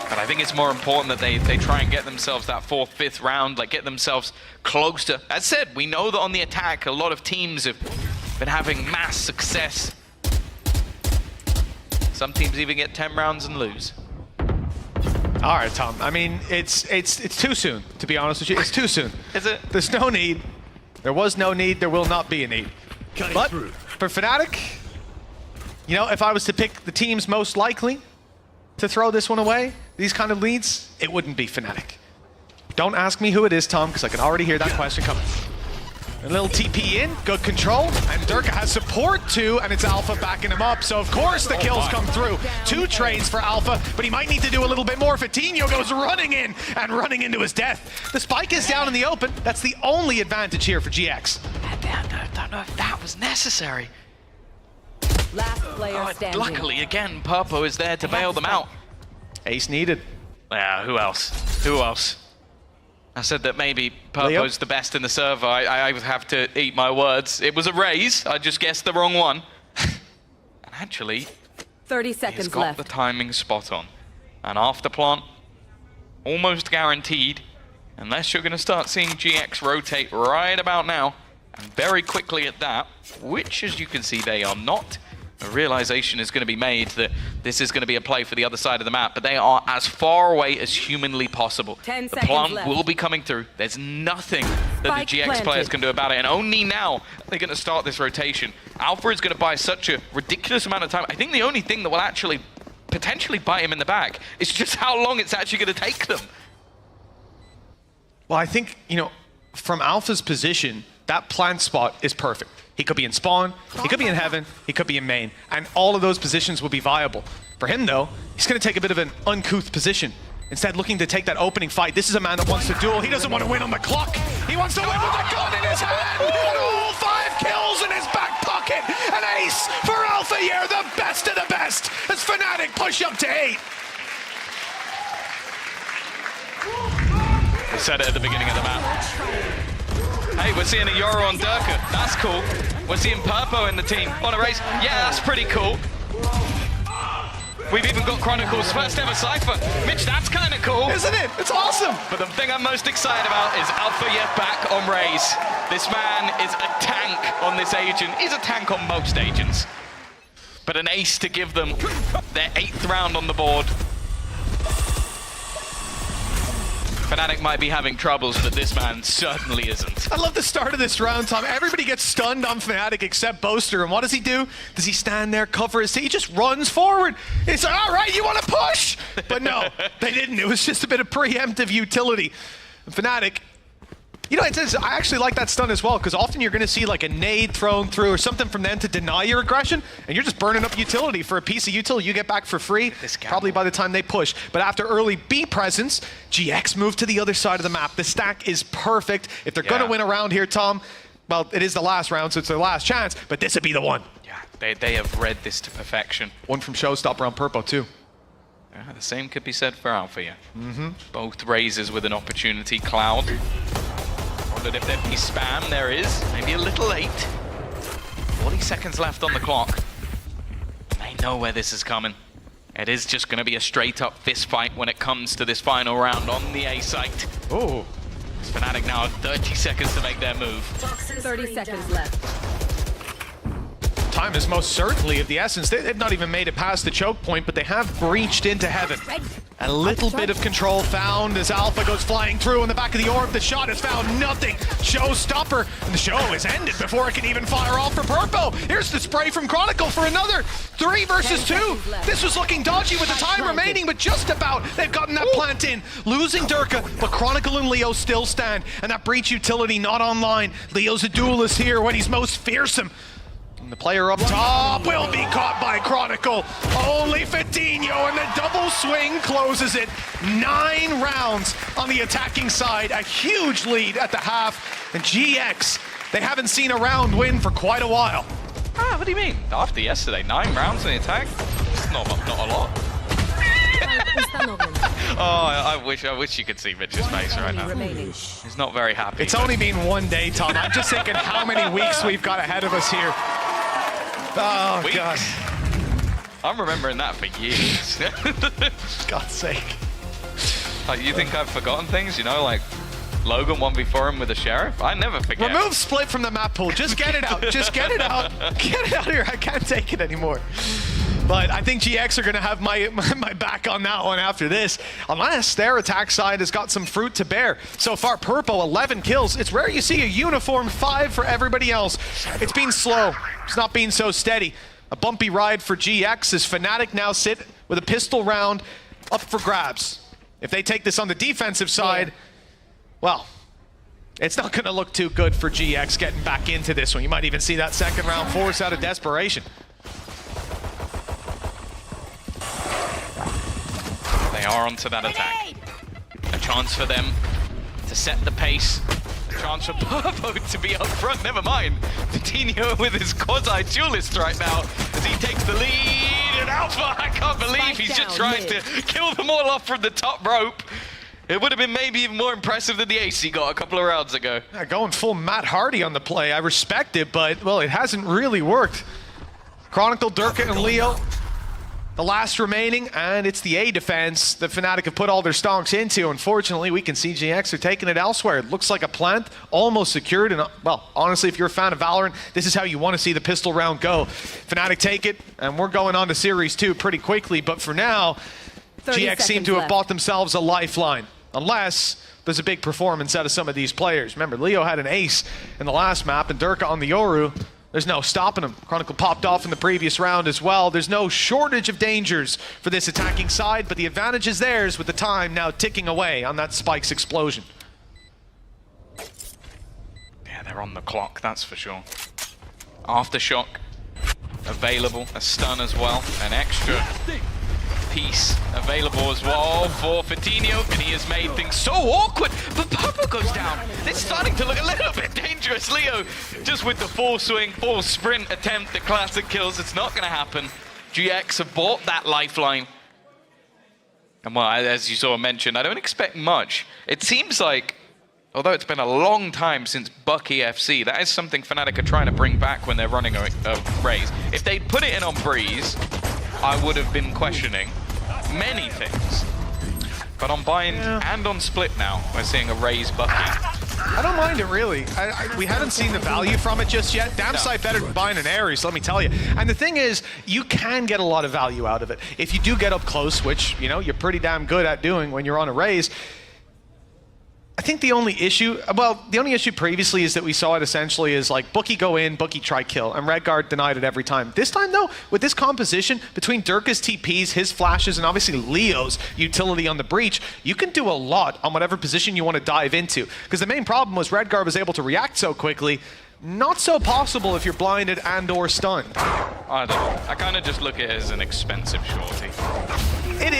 S1: But I think it's more important that they try and get themselves that 4th, 5th round, like get themselves closer. As said, we know that on the attack, a lot of teams have been having mass success. Some teams even get 10 rounds and lose.
S2: All right, Tom. I mean, it's too soon, to be honest with you. It's too soon.
S1: Is it?
S2: There's no need. There was no need. There will not be a need. But for Fnatic, you know, if I was to pick the teams most likely to throw this one away, these kind of leads, it wouldn't be Fnatic. Don't ask me who it is, Tom, because I can already hear that question coming. A little TP in, good control, and Durka has support too, and it's Alpha backing him up, so of course the kills come through. 2 trades for Alpha, but he might need to do a little bit more. Fatinho goes running in, and running into his death. The spike is down in the open. That's the only advantage here for GX.
S1: I don't know if that was necessary.
S6: Last player standing.
S1: Luckily, again, Purpo is there to bail them out.
S2: Ace needed.
S1: Yeah, who else? Who else? I said that maybe Purpo's the best in the server. I would have to eat my words. It was a raise. I just guessed the wrong one. And actually,
S6: 30 seconds
S1: he's got
S6: left.
S1: the timing spot on. And after plant, almost guaranteed, unless you're going to start seeing GX rotate right about now, and very quickly at that, which, as you can see, they are not. A realization is going to be made that this is going to be a play for the other side of the map, but they are as far away as humanly possible.
S6: 10
S1: the
S6: seconds
S1: plant
S6: left.
S1: will be coming through. There's nothing that
S6: Spike
S1: the GX
S6: planted.
S1: players can do about it, and only now they're going to start this rotation. Alpha is going to buy such a ridiculous amount of time. I think the only thing that will actually potentially bite him in the back is just how long it's actually going to take them.
S2: Well, I think, you know, from Alpha's position, that plant spot is perfect. He could be in spawn, he could be in heaven, he could be in main, and all of those positions will be viable. For him, though, he's going to take a bit of an uncouth position. Instead, looking to take that opening fight. This is a man that wants to duel. He doesn't want to win on the clock. He wants to win with a gun in his hand. And all 5 kills in his back pocket. An ace for Alpha Year, the best of the best. As Fnatic push up to 8.
S1: We said it at the beginning of the map. Hey, we're seeing a Yoro on Durka. That's cool. We're seeing Purpo in the team on a race. Yeah, that's pretty cool. We've even got Chronicles' first ever Cypher. Mitch, that's kind of cool.
S2: Isn't it? It's awesome.
S1: But the thing I'm most excited about is Alpha Yev back on Raze. This man is a tank on this agent. He's a tank on most agents. But an ace to give them their 8th round on the board. Fnatic might be having troubles, but this man certainly isn't.
S2: I love the start of this round, Tom. Everybody gets stunned on Fnatic except Boaster. And what does he do? Does he stand there, cover his team? He just runs forward. He's like, all right, you want to push? But no, they didn't. It was just a bit of preemptive utility. And Fnatic, you know, I actually like that stun as well, because often you're going to see like a nade thrown through or something from them to deny your aggression, and you're just burning up utility for a piece of utility you get back for free, probably by the time they push. But after early B presence, GX moved to the other side of the map. The stack is perfect. If they're going to win around here, Tom, well, it is the last round, so it's their last chance, but this would be the one.
S1: Yeah, they have read this to perfection.
S2: One from Showstopper on Purpo, too.
S1: Yeah, the same could be said for Alpha, yeah. Both raises with an opportunity. Cloud. Wondered if there'd be spam. There is. Maybe a little late. 40 seconds left on the clock. They know where this is coming. It is just going to be a straight-up fist fight when it comes to this final round on the A site.
S2: Oh.
S1: Fnatic now have 30 seconds to make their move.
S6: 30 seconds left.
S2: Time is most certainly of the essence. They've not even made it past the choke point, but they have breached into heaven. A little bit of control found as Alpha goes flying through in the back of the orb. The shot has found nothing. Showstopper. And the show is ended before it can even fire off for Purpo. Here's the spray from Chronicle for another 3 versus 2. This was looking dodgy with the time remaining, but just about they've gotten that plant in. Losing Durka, but Chronicle and Leo still stand. And that breach utility not online. Leo's a duelist here when he's most fearsome. The player up top will be caught by Chronicle. Only Fitino, and the double swing closes it. 9 rounds on the attacking side. A huge lead at the half. And GX, they haven't seen a round win for quite a while.
S1: Ah, what do you mean? After yesterday, 9 rounds in the attack? It's not a lot. Oh, I wish you could see Mitch's face right now. He's not very happy.
S2: It's only been 1 day, Tom. I'm just thinking how many weeks we've got ahead of us here. Oh,
S1: weeks?
S2: God.
S1: I'm remembering that for years.
S2: God's sake.
S1: Like, you think I've forgotten things? You know, like Logan 1v4 him with a sheriff? I never forget.
S2: Remove Split from the map pool. Just get it out. Just get it out. Get it out of here. I can't take it anymore. But I think GX are going to have my back on that one after this. Unless their attack side has got some fruit to bear. So far, Purpo, 11 kills. It's rare you see a uniform 5 for everybody else. It's been slow. It's not been so steady. A bumpy ride for GX as Fnatic now sit with a pistol round up for grabs. If they take this on the defensive side, well, it's not going to look too good for GX getting back into this one. You might even see that second round force out of desperation.
S1: They are onto that attack. A chance for them to set the pace. A chance for Purpo to be up front. Never mind. Fitino with his quasi-duelist right now as he takes the lead. And Alpha, I can't believe he's just trying to kill them all off from the top rope. It would have been maybe even more impressive than the ace he got a couple of rounds ago.
S2: Yeah, going full Matt Hardy on the play. I respect it, but, well, it hasn't really worked. Chronicle, Durka, and Leo, the last remaining, and it's the A defense that Fnatic have put all their stonks into. Unfortunately, we can see GX are taking it elsewhere. It looks like a plant, almost secured, and, well, honestly, if you're a fan of Valorant, this is how you want to see the pistol round go. Fnatic take it, and we're going on to Series 2 pretty quickly, but for now, GX seem to have bought themselves a lifeline, unless there's a big performance out of some of these players. Remember, Leo had an ace in the last map, and Durka on the Yoru. There's no stopping him. Chronicle popped off in the previous round as well. There's no shortage of dangers for this attacking side, but the advantage is theirs with the time now ticking away on that Spike's explosion.
S1: Yeah, they're on the clock, that's for sure. Aftershock available, a stun as well, an extra piece available as well for Fatinho, and he has made things so awkward. But Papa goes down. It's starting to look a little bit dangerous. Leo just with the full swing, full sprint attempt at classic kills. It's not going to happen. GX have bought that lifeline. And well, as you saw mentioned, I don't expect much. It seems like, although it's been a long time since Bucky FC, that is something Fnatic are trying to bring back when they're running a Raze. If they'd put it in on Breeze, I would have been questioning many things. But on Bind and on Split now, we're seeing a Raze Bucky.
S2: I don't mind it, really. We haven't seen the value from it just yet. Damn sight better than buying an Ares, let me tell you. And the thing is, you can get a lot of value out of it. If you do get up close, which, you know, you're pretty damn good at doing when you're on a Raze, I think the only issue previously is that we saw it essentially as like Bookie go in, Bookie try kill, and Redguard denied it every time. This time though, with this composition, between Durka's TPs, his flashes, and obviously Leo's utility on the breach, you can do a lot on whatever position you want to dive into. Because the main problem was Redguard was able to react so quickly. Not so possible if you're blinded and or stunned.
S1: I don't know. I kind of just look at it as an expensive shorty.
S2: It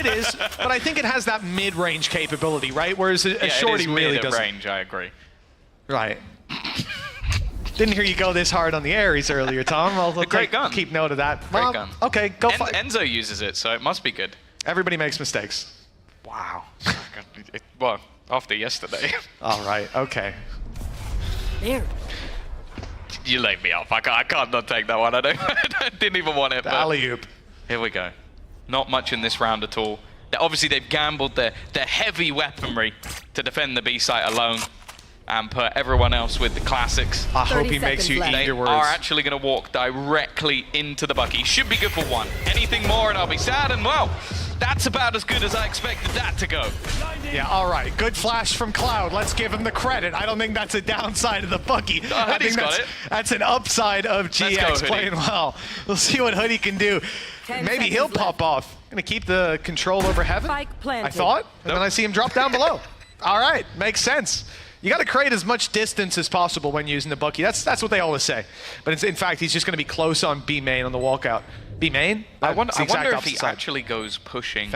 S2: is, but I think it has that mid-range capability, right? Whereas a shorty really doesn't.
S1: Range, I agree.
S2: Right. Didn't hear you go this hard on the Ares earlier, Tom. I'll
S1: great gun.
S2: Keep note of that.
S1: Great gun.
S2: Okay, go for it.
S1: Enzo uses it, so it must be good.
S2: Everybody makes mistakes.
S1: Wow. Well, after yesterday.
S2: All right, okay.
S6: There.
S1: You laid me off. I can't not take that one. I didn't even want it.
S2: Alley-oop.
S1: Here we go. Not much in this round at all. Obviously, they've gambled their heavy weaponry to defend the B site alone and put everyone else with the classics.
S2: I hope he makes you eat your words.
S1: They are actually going to walk directly into the Bucky. Should be good for one. Anything more and I'll be sad, and well, that's about as good as I expected that to go.
S2: Yeah, all right. Good flash from Cloud. Let's give him the credit. I don't think that's a downside of the Bucky. I think that's an upside of GX playing well. We'll see what Hoodie can do. Maybe he'll pop off. Gonna keep the control over Heaven, I thought, and then I see him drop down below. All right, makes sense. You got to create as much distance as possible when using the Bucky. That's what they always say. But in fact, he's just going to be close on B main on the walkout. B main?
S1: I wonder if he actually goes pushing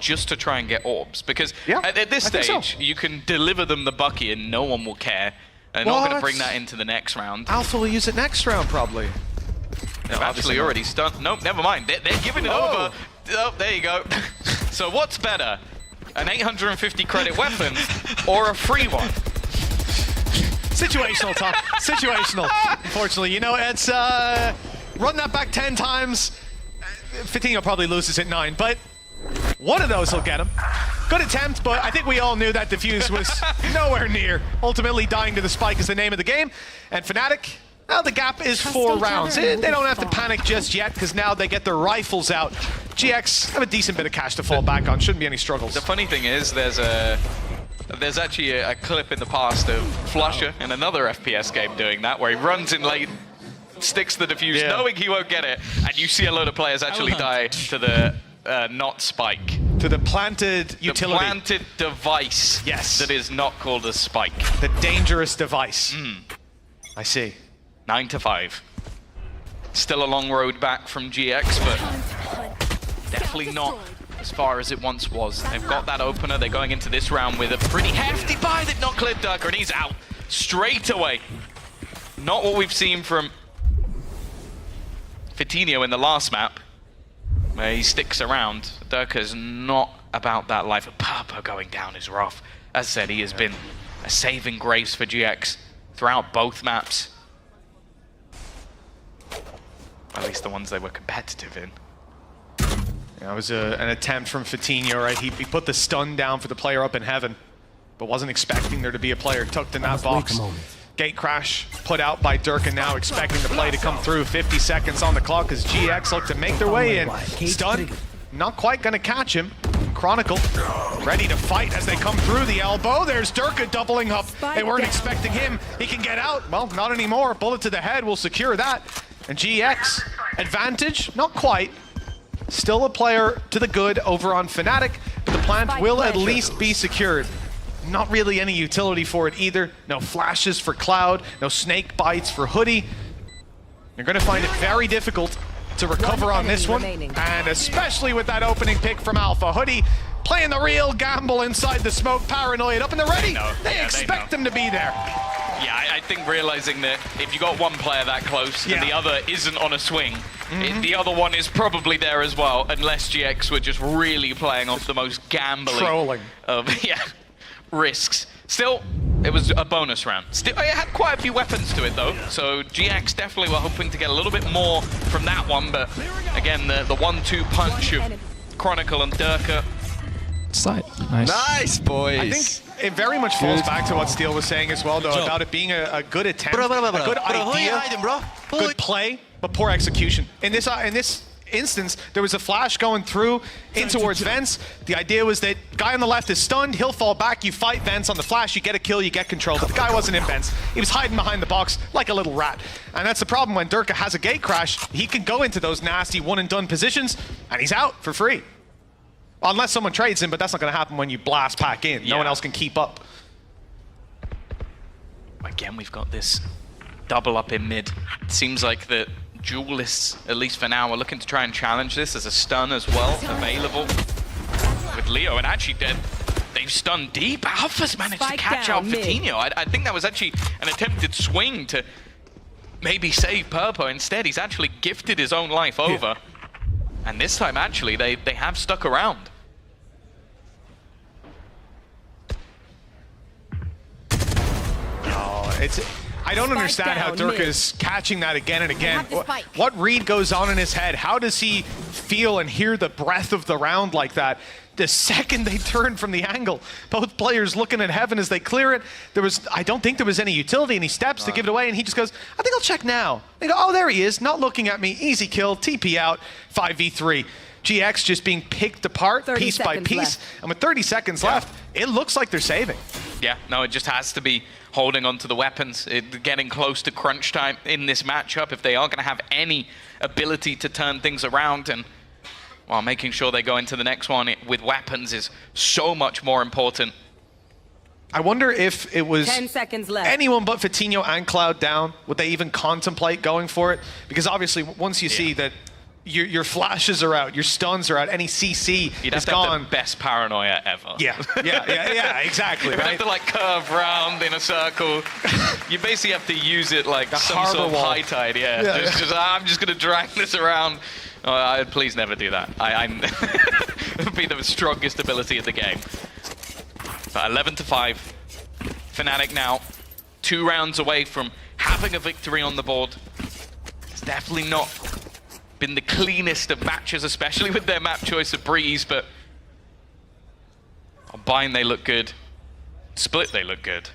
S1: just to try and get orbs. Because at this stage, you can deliver them the Bucky and no one will care. They're not going to bring that into the next round.
S2: Alpha will use it next round, probably.
S1: They've actually already stunned. Nope, never mind. They're giving it over. Oh, there you go. So what's better? An 850 credit weapon or a free one?
S2: Situational, Tom. Situational. Unfortunately, you know, it's run that back 10 times. Fatinho probably loses at 9, but one of those will get him. Good attempt, but I think we all knew that defuse was nowhere near. Ultimately, dying to the spike is the name of the game. And Fnatic, now the gap is 4 rounds. They don't have to panic just yet because now they get their rifles out. GX have a decent bit of cash to fall back on. Shouldn't be any struggles.
S1: The funny thing is, there's actually a clip in the past of Flusher in another FPS game doing that, where he runs in late, sticks the defuse, knowing he won't get it, and you see a load of players actually die to the not spike.
S2: To the planted utility.
S1: The planted device.
S2: Yes.
S1: That is not called a spike.
S2: The dangerous device. I see.
S1: 9 to 5. Still a long road back from GX, but definitely not as far as it once was. They've got that opener. They're going into this round with a pretty hefty buy. They've not cleared Durka, and he's out straight away. Not what we've seen from Fatinho in the last map, where he sticks around. Durka's not about that life. Papa going down is rough. As I said, he has been a saving grace for GX throughout both maps. At least the ones they were competitive in.
S2: Yeah, it was an attempt from Fatinho, right? He put the stun down for the player up in Heaven, but wasn't expecting there to be a player tucked in that box. Gate crash put out by Durka now, expecting the play to come through. 50 seconds on the clock as GX look to make their way in. Stun, not quite gonna catch him. Chronicle, ready to fight as they come through the elbow. There's Durka doubling up. They weren't expecting him. He can get out. Well, not anymore. Bullet to the head will secure that. And GX, advantage, not quite. Still a player to the good over on Fnatic, but the plant will at least be secured. Not really any utility for it either. No flashes for Cloud, no snake bites for Hoodie. You're going to find it very difficult to recover on this one, and especially with that opening pick from Alpha. Hoodie playing the real gamble inside the smoke, paranoid up in the ready. They expect them to be there.
S1: Yeah, I think realizing that if you got one player that close and the other isn't on a swing, the other one is probably there as well, unless GX were just really playing off the most gambling
S2: Trolling.
S1: of risks. Still, it was a bonus round. Still, it had quite a few weapons to it though, so GX definitely were hoping to get a little bit more from that one, but again, the 1-2 punch of Chronicle and Durka.
S10: Side. Nice.
S11: Nice, boys.
S2: I think it very much falls back to what Steele was saying as well, though, about it being a good attempt, a good idea, good play, but poor execution. In this instance, there was a flash going through in towards Vents. The idea was that guy on the left is stunned, he'll fall back, you fight Vents on the flash, you get a kill, you get control. But the guy wasn't in Vents. He was hiding behind the box like a little rat. And that's the problem when Durka has a gate crash. He can go into those nasty one-and-done positions, and he's out for free. Unless someone trades him, but that's not going to happen when you blast back in. No one else can keep up.
S1: Again, we've got this double up in mid. It seems like the duelists, at least for now, are looking to try and challenge this as a stun as well, available with Leo. And actually, they've stunned deep. Alpha's managed to catch out Vitinho. I think that was actually an attempted swing to maybe save Purpo. Instead, he's actually gifted his own life over. And this time, actually, they have stuck around.
S2: I don't understand how Durka is catching that again and again. What read goes on in his head? How does he feel and hear the breath of the round like that? The second they turn from the angle, both players looking at heaven as they clear it. I don't think there was any utility, and he steps to give it away, and he just goes, I think I'll check now. They go, oh, there he is, not looking at me. Easy kill, TP out, 5v3. GX just being picked apart piece by piece, and with 30 seconds left, it looks like they're saving.
S1: Yeah, no, it just has to be holding on to the weapons, getting close to crunch time in this matchup if they are going to have any ability to turn things around, and while making sure they go into the next one with weapons is so much more important.
S2: I wonder if it was
S6: 10 seconds left.
S2: Anyone but Vitinho and Cloud down, would they even contemplate going for it? Because obviously once you see that your flashes are out, your stuns are out, any CC
S1: You'd
S2: is
S1: have to
S2: gone.
S1: have the best paranoia ever.
S2: Yeah, exactly.
S1: You'd
S2: Right?
S1: have to like curve round in a circle. You basically have to use it like some sort of high tide. I'm just going to drag this around. Oh, please never do that. It would be the strongest ability of the game. But 11-5. Fnatic now 2 rounds away from having a victory on the board. It's definitely not been the cleanest of matches, especially with their map choice of Breeze, but on Bind they look good. Split they look good.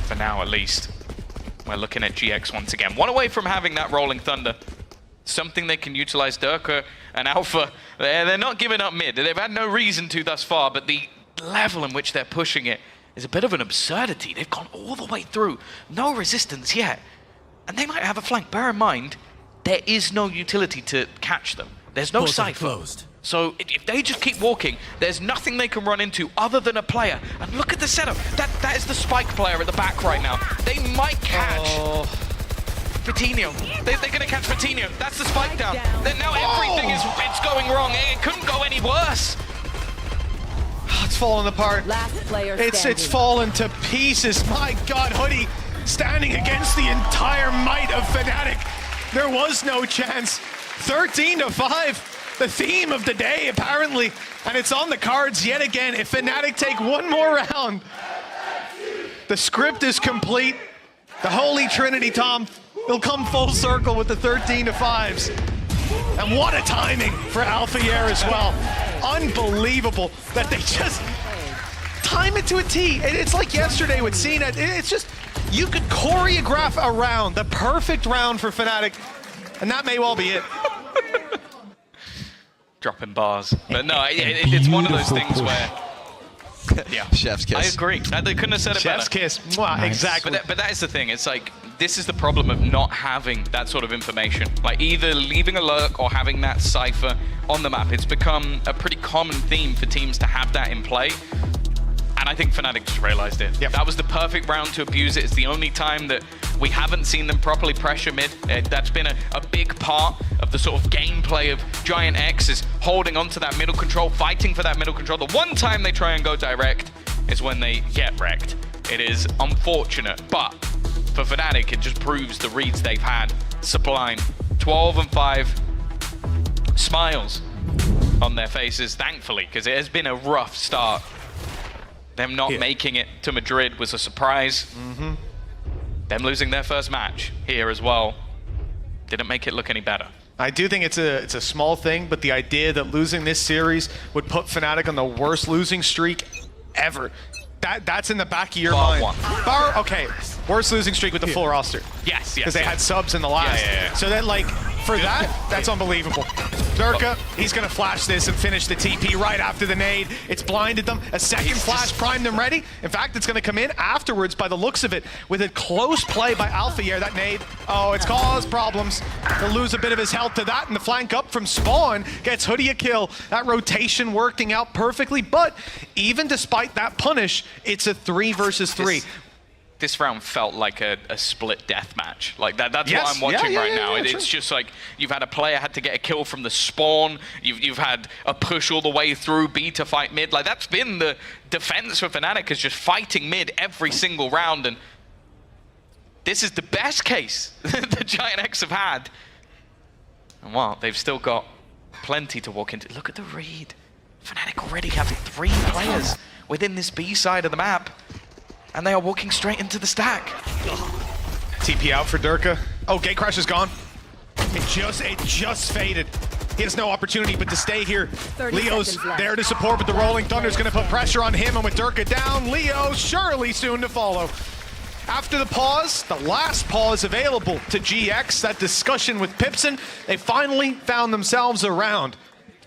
S1: For now at least. We're looking at GX once again. One away from having that Rolling Thunder. Something they can utilize. Durka and Alpha, they're not giving up mid. They've had no reason to thus far, but the level in which they're pushing it is a bit of an absurdity. They've gone all the way through. No resistance yet. And they might have a flank. Bear in mind, there is no utility to catch them. There's no cypher. So if they just keep walking, there's nothing they can run into other than a player. And look at the setup. That is the Spike player at the back right now. They might catch Vitinho. They're going to catch Vitinho. That's the Spike down. Then now everything it's going wrong. It couldn't go any worse.
S2: It's falling apart.
S6: Last player
S2: It's fallen to pieces. My God, Hoodie standing against the entire might of Fnatic. There was no chance. 13-5. The theme of the day, apparently, and it's on the cards yet again. If Fnatic take one more round, the script is complete. The Holy Trinity, Tom, will come full circle with the 13-5s. And what a timing for Alphayer as well. Unbelievable that they just time it to a T. It's like yesterday with Cena. It's just, you could choreograph a round, the perfect round for Fnatic, and that may well be it.
S1: Dropping bars. But no, it's one of those things where...
S11: Chef's kiss.
S1: I agree. They couldn't have said it better.
S2: Chef's kiss. Mwah, nice. Exactly.
S1: But that is the thing. It's like, this is the problem of not having that sort of information. Like either leaving a lurk or having that cipher on the map. It's become a pretty common theme for teams to have that in play. And And I think Fnatic just realized it.
S2: Yep.
S1: That was the perfect round to abuse it. It's the only time that we haven't seen them properly pressure mid. That's been a big part of the sort of gameplay of Giant X, is holding onto that middle control, fighting for that middle control. The one time they try and go direct is when they get wrecked. It is unfortunate, but for Fnatic, it just proves the reads they've had sublime. 12 and 5 smiles on their faces, thankfully, because it has been a rough start. Them not making it to Madrid was a surprise. Them losing their first match here as well didn't make it look any better.
S2: I do think it's a small thing, but the idea that losing this series would put Fnatic on the worst losing streak ever. That's in the back of your mind. Okay, worst losing streak with the full roster.
S1: Yes,
S2: Because they had subs in the last. So that, like, for that's unbelievable. Durka, he's gonna flash this and finish the TP right after the nade. It's blinded them. A second flash primed them ready. In fact, it's gonna come in afterwards by the looks of it with a close play by Alpha here. That nade, oh, it's caused problems. He'll lose a bit of his health to that, and the flank up from Spawn gets Hoodie a kill. That rotation working out perfectly, but even despite that punish, it's a 3 versus 3.
S1: This round felt like a split death match. Like that's what I'm watching right now. It's just like you've had a player had to get a kill from the spawn. You've had a push all the way through B to fight mid. Like that's been the defense for Fnatic, is just fighting mid every single round. And this is the best case the Giant X have had. And well, they've still got plenty to walk into. Look at the read. Fnatic already have 3 players within this B side of the map, and they are walking straight into the stack.
S2: TP out for Durka. Oh, Gate Crash is gone. It just faded. He has no opportunity but to stay here. Leo's there to support, but the Rolling Thunder's gonna put pressure on him, and with Durka down, Leo surely soon to follow. After the pause, the last pause available to GX, that discussion with Pipson, they finally found themselves around.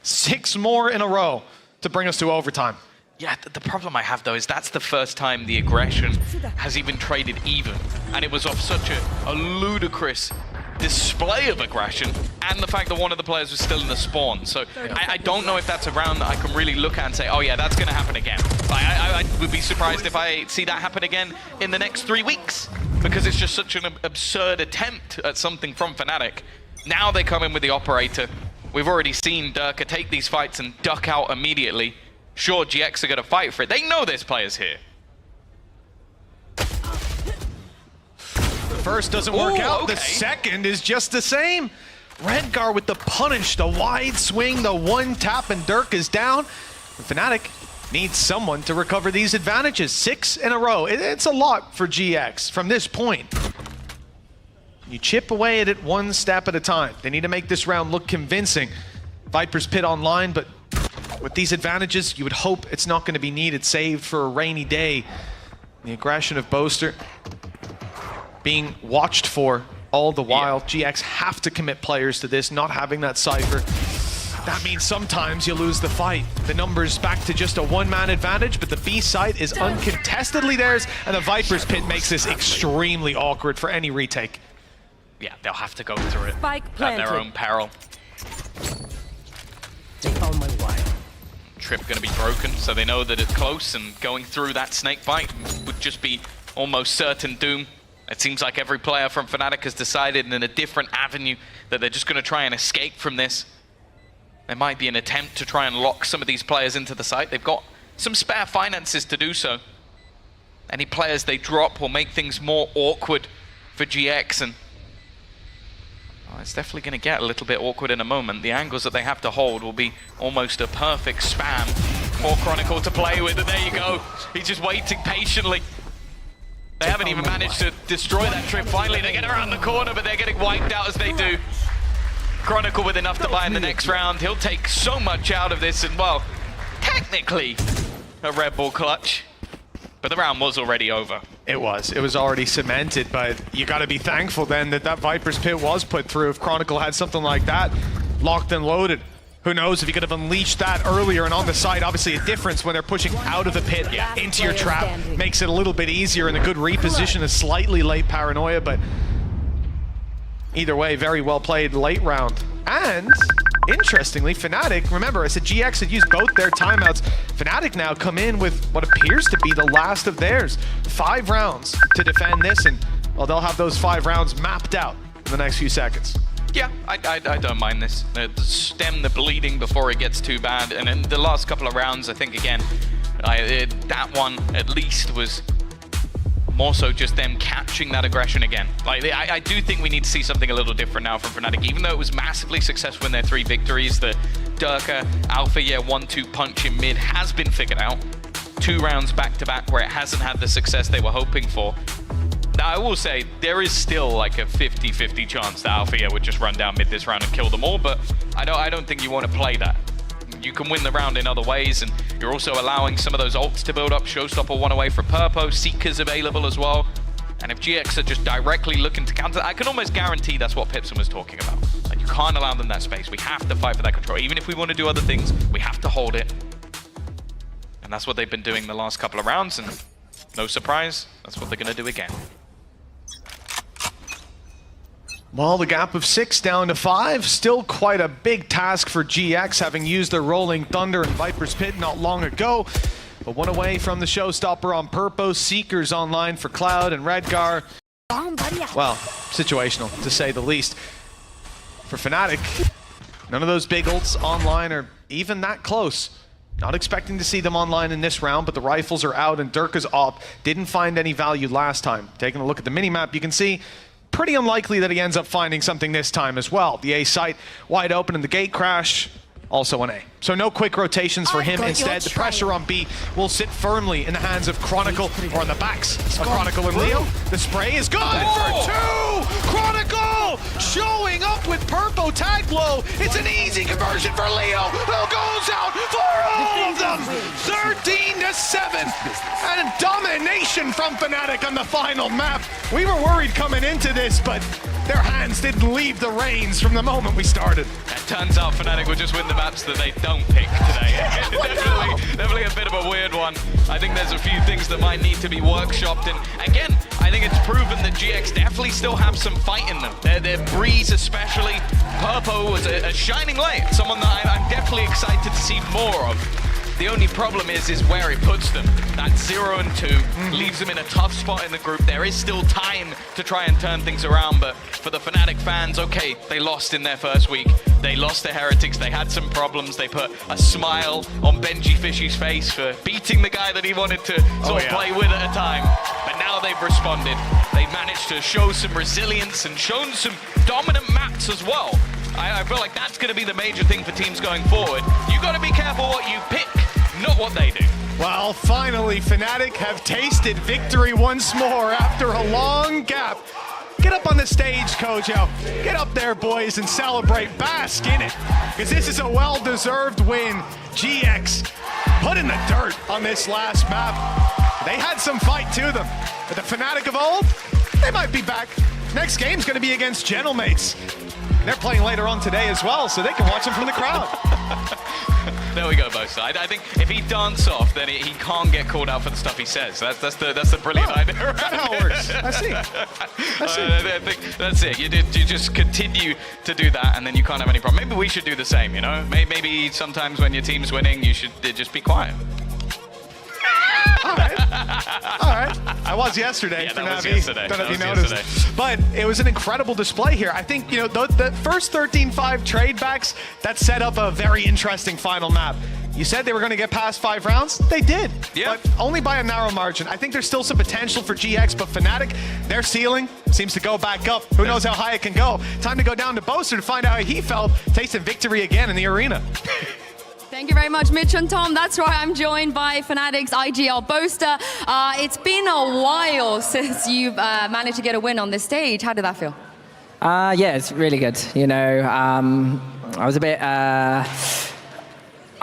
S2: 6 more in a row to bring us to overtime.
S1: Yeah, the problem I have though is that's the first time the aggression has even traded even. And it was off such a ludicrous display of aggression, and the fact that one of the players was still in the spawn. So I don't know if that's a round that I can really look at and say, oh yeah, that's gonna happen again. I would be surprised if I see that happen again in the next 3 weeks, because it's just such an absurd attempt at something from Fnatic. Now they come in with the operator. We've already seen Durka take these fights and duck out immediately. Sure, GX are going to fight for it. They know there's players here.
S2: The first doesn't work out. The second is just the same. Redgar with the punish, the wide swing, the one tap, and Dirk is down. And Fnatic needs someone to recover these advantages. 6 in a row. It's a lot for GX from this point. You chip away at it 1 step at a time. They need to make this round look convincing. Viper's Pit online, but with these advantages, you would hope it's not going to be needed, saved for a rainy day. The aggression of Boaster being watched for all the while. GX have to commit players to this, not having that Cypher. That means sometimes you lose the fight. The numbers back to just a 1-man advantage, but the B site is uncontestedly theirs, and the Viper's Pit makes this extremely awkward for any retake.
S1: Yeah, they'll have to go through it
S6: Spike
S1: at
S6: planted.
S1: their own peril.
S6: They found my wire.
S1: Trip going to be broken, so they know that it's close, and going through that snake bite would just be almost certain doom. It seems like every player from Fnatic has decided in a different avenue that they're just going to try and escape from this. There might be an attempt to try and lock some of these players into the site. They've got some spare finances to do so. Any players they drop will make things more awkward for GX, and it's definitely going to get a little bit awkward in a moment. The angles that they have to hold will be almost a perfect spam for Chronicle to play with, and there you go. He's just waiting patiently. They haven't even managed to destroy that Trip. Finally, they get around the corner, but they're getting wiped out as they do. Chronicle with enough to buy in the next round. He'll take so much out of this, and well, technically a Red Bull clutch. But the round was already over.
S2: It was already cemented, but you got to be thankful then that that Viper's Pit was put through. If Chronicle had something like that locked and loaded, who knows if he could have unleashed that earlier and on the side. Obviously a difference when they're pushing out of the pit into your trap. Makes it a little bit easier, and a good reposition, a slightly late paranoia, but either way, very well played late round. And interestingly, Fnatic, remember, I said GX had used both their timeouts. Fnatic now come in with what appears to be the last of theirs. 5 rounds to defend this, and well, they'll have those 5 rounds mapped out in the next few seconds.
S1: Yeah, I don't mind this. Stem the bleeding before it gets too bad. And in the last couple of rounds, I think, again, that one at least was more so just them catching that aggression again. Like, I do think we need to see something a little different now from Fnatic. Even though it was massively successful in their 3 victories, the Durka Alpha Year 1-2 punch in mid has been figured out. 2 rounds back-to-back where it hasn't had the success they were hoping for. Now, I will say, there is still like a 50-50 chance that Althea would just run down mid this round and kill them all, but I don't think you want to play that. You can win the round in other ways, and you're also allowing some of those ults to build up. Showstopper 1 away from Purpo, Seeker's available as well. And if GX are just directly looking to counter, I can almost guarantee that's what Pipson was talking about. Like, you can't allow them that space. We have to fight for that control. Even if we want to do other things, we have to hold it. And that's what they've been doing the last couple of rounds, and no surprise, that's what they're going to do again.
S2: Well, the gap of 6 down to 5, still quite a big task for GX, having used their Rolling Thunder and Viper's Pit not long ago. But 1 away from the showstopper on Purpo, Seekers online for Cloud and Redgar. Well, situational, to say the least. For Fnatic, none of those big ults online are even that close. Not expecting to see them online in this round, but the rifles are out and Durka's op didn't find any value last time. Taking a look at the minimap, you can see pretty unlikely that he ends up finding something this time as well. The A site wide open and the gate crash, also an A. So no quick rotations for him. Instead, the pressure on B will sit firmly in the hands of Chronicle, or on the backs of Chronicle and Leo. The spray is good for 2! Chronicle showing up with Purpo tag blow. It's an easy conversion for Leo, who goes out for all of them! 13-7, and domination from Fnatic on the final map. We were worried coming into this, but their hands didn't leave the reins from the moment we started.
S1: It turns out Fnatic will just win the maps that they don't pick today. definitely a bit of a weird one. I think there's a few things that might need to be workshopped, and again, I think it's proven that GX definitely still have some fight in them. Their Breeze especially. Purpo was a shining light, someone that I'm definitely excited to see more of. The only problem is where it puts them. That 0 and 2 leaves them in a tough spot in the group. There is still time to try and turn things around, but for the Fnatic fans, okay, they lost in their first week. They lost to Heretics, they had some problems. They put a smile on Benji Fishy's face for beating the guy that he wanted to sort of play with at a time. But now they've responded. They've managed to show some resilience and shown some dominant maps as well. I feel like that's going to be the major thing for teams going forward. You got to be careful what you pick, not what they do.
S2: Well, finally, Fnatic have tasted victory once more after a long gap. Get up on the stage, Kojo. Get up there, boys, and celebrate. Bask in it, because this is a well-deserved win. GX put in the dirt on this last map. They had some fight to them, but the Fnatic of old, they might be back. Next game's going to be against Gentlemates. They're playing later on today as well, so they can watch them from the crowd.
S1: There we go, both sides. I think if he dance off, then he can't get called out for the stuff he says. That's the brilliant idea.
S2: That's how it works. I see.
S1: I think that's it. You just continue to do that, and then you can't have any problem. Maybe we should do the same, you know? Maybe sometimes when your team's winning, you should just be quiet.
S2: All right. I was yesterday.
S1: Yeah,
S2: for
S1: that was
S2: Navi.
S1: yesterday.
S2: Don't know if you
S1: That was
S2: noticed. But it was an incredible display here. I think, you know, the first 13-5 trade backs, that set up a very interesting final map. You said they were going to get past 5 rounds. They did.
S1: Yeah.
S2: But only by a narrow margin. I think there's still some potential for GX, but Fnatic, their ceiling seems to go back up. Who knows how high it can go? Time to go down to Boaster to find out how he felt tasting victory again in the arena.
S7: Thank you very much, Mitch and Tom. That's right, I'm joined by Fnatic's IGL Boaster. It's been a while since you've managed to get a win on this stage. How did that feel?
S6: Yeah, it's really good. You know, I was a bit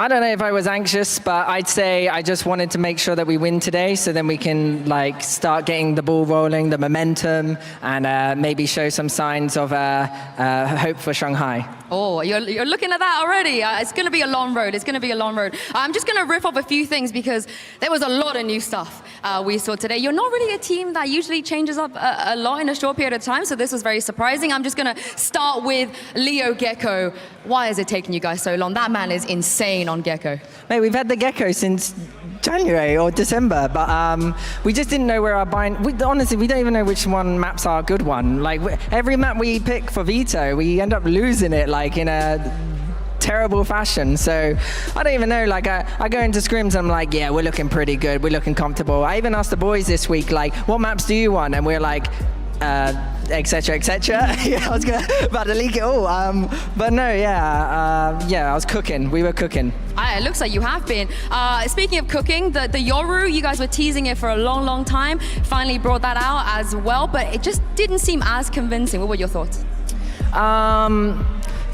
S12: I don't know if I was anxious, but I'd say I just wanted to make sure that we win today, so then we can like start getting the ball rolling, the momentum, and maybe show some signs of hope for Shanghai.
S7: Oh, you're looking at that already. It's going to be a long road. It's going to be a long road. I'm just going to riff off a few things because there was a lot of new stuff we saw today. You're not really a team that usually changes up a lot in a short period of time, so this was very surprising. I'm just going to start with Leo Gecko. Why is it taking you guys so long? That man is insane on Gecko.
S12: Mate, we've had the Gecko since January or December, but we just didn't know where our honestly, we don't even know which one map's our good one. Like every map we pick for Veto, we end up losing it like in a terrible fashion. So I don't even know, like I go into scrims and I'm like, yeah, we're looking pretty good, we're looking comfortable. I even asked the boys this week, like, what maps do you want? And we're like, etc. etc. Yeah, I was about to leak it all. But no, yeah, I was cooking. We were cooking.
S7: It looks like you have been. Speaking of cooking, the Yoru, you guys were teasing it for a long, long time. Finally brought that out as well, but it just didn't seem as convincing. What were your thoughts?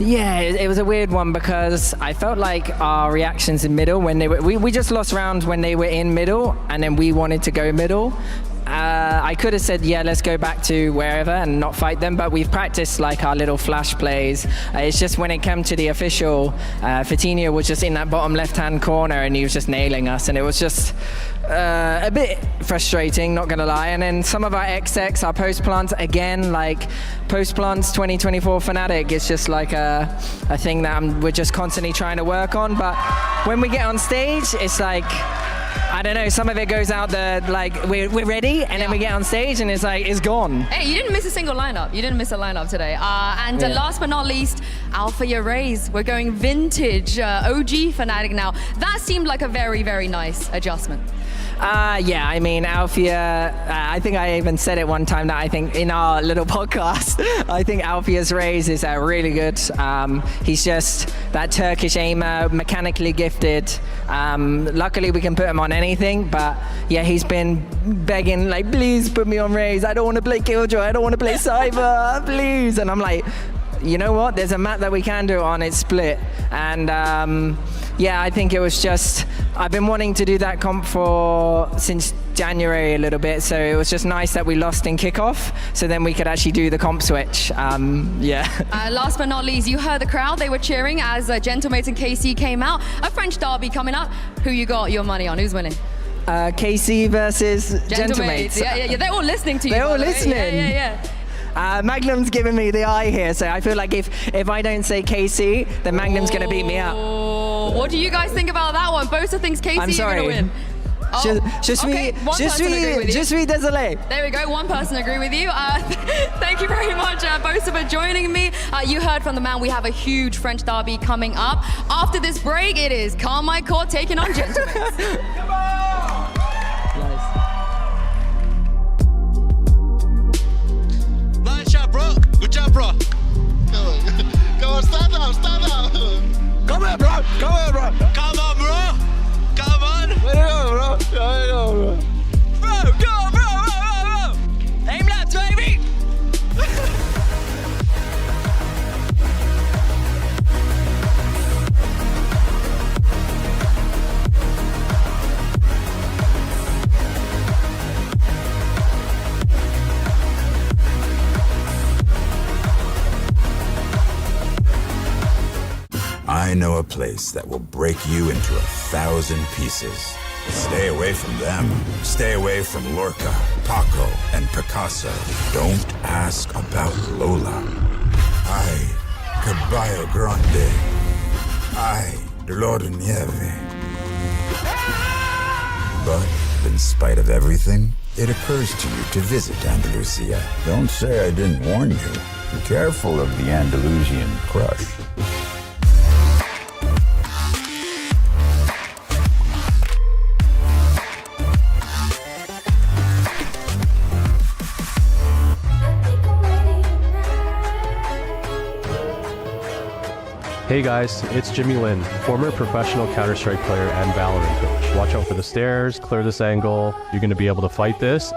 S12: Yeah, it was a weird one because I felt like our reactions in middle when they were, we just lost rounds when they were in middle, and then we wanted to go middle. I could have said, yeah, let's go back to wherever and not fight them, but we've practiced like our little flash plays. It's just when it came to the official, Fatinho was just in that bottom left-hand corner and he was just nailing us, and it was just a bit frustrating, not gonna lie. And then some of our XX, our post-plants, again, like post-plants 2024 Fnatic, it's just like a thing that we're just constantly trying to work on. But when we get on stage, it's like, I don't know, some of it goes out the, like, we're ready, and then we get on stage and it's like, it's gone.
S7: Hey, you didn't miss a single lineup. You didn't miss a lineup today. Last but not least, Alpha Rays. We're going vintage, OG Fnatic now. That seemed like a very, very nice adjustment.
S12: Yeah, I mean, Alfia, I think I even said it one time that I think in our little podcast, I think Alfia's Rays is really good. He's just that Turkish aimer, mechanically gifted. Luckily, we can put him on anything, but yeah, he's been begging, like, please put me on Rays. I don't want to play Killjoy. I don't want to play Cyber, please. And I'm like, you know what? There's a map that we can do it on. It's Split. And yeah, I think it was just, I've been wanting to do that comp since January a little bit, so it was just nice that we lost in kickoff, so then we could actually do the comp switch. Yeah.
S7: Last but not least, you heard the crowd. They were cheering as Gentlemates and KC came out. A French derby coming up. Who you got your money on? Who's winning?
S12: KC versus Gentlemates.
S7: Yeah, they're all listening to you.
S12: They're all listening.
S7: Yeah.
S12: Magnum's giving me the eye here, so I feel like if I don't say KC, then Magnum's going to beat me up.
S7: What do you guys think about that one? Bosa thinks KC is going to win.
S12: Je suis désolé.
S7: There we go, one person agree with you. Thank you very much, Bosa, for joining me. You heard from the man, we have a huge French derby coming up. After this break, it is Carmine Court taking on Gentlemates.
S12: Come on!
S11: Nice shot, bro. Good job, bro. Come on, stand up. Come here, bro. Come on, bro. Come on, bro. Come on. Where you go, bro? Where you go, bro? Bro, go, bro. Aim left, baby.
S3: I know a place that will break you into 1,000 pieces. Stay away from them. Stay away from Lorca, Paco, and Picasso. Don't ask about Lola. Ay, Caballo Grande. Ay, Dolor de Nieve. But in spite of everything, it occurs to you to visit Andalusia. Don't say I didn't warn you. Be careful of the Andalusian crush.
S4: Hey guys, it's Jimmy Lin, former professional Counter-Strike player and Valorant coach. Watch out for the stairs, clear this angle. You're going to be able to fight this.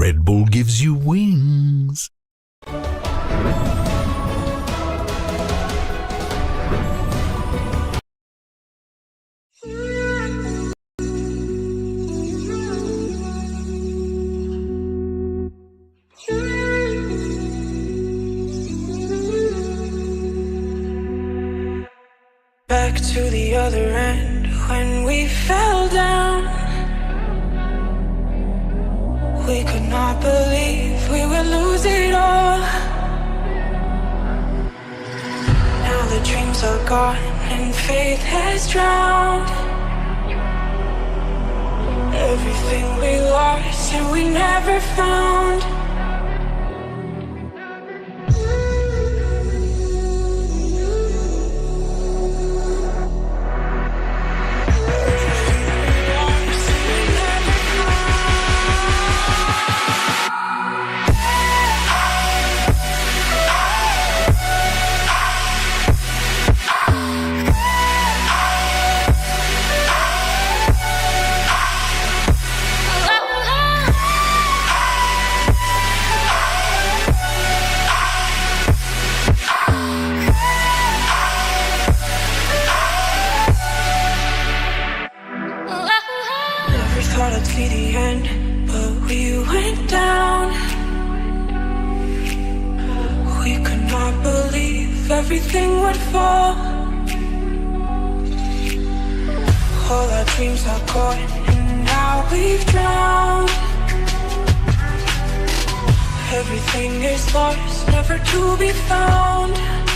S5: Red Bull gives you wings.
S13: Back to the other end when we fell down. We could not believe we would lose it all. Now the dreams are gone and faith has drowned. Everything we lost and we never found. Thought I'd see the end, but we went down. We could not believe everything would fall. All our dreams are gone, and now we've drowned. Everything is lost, never to be found.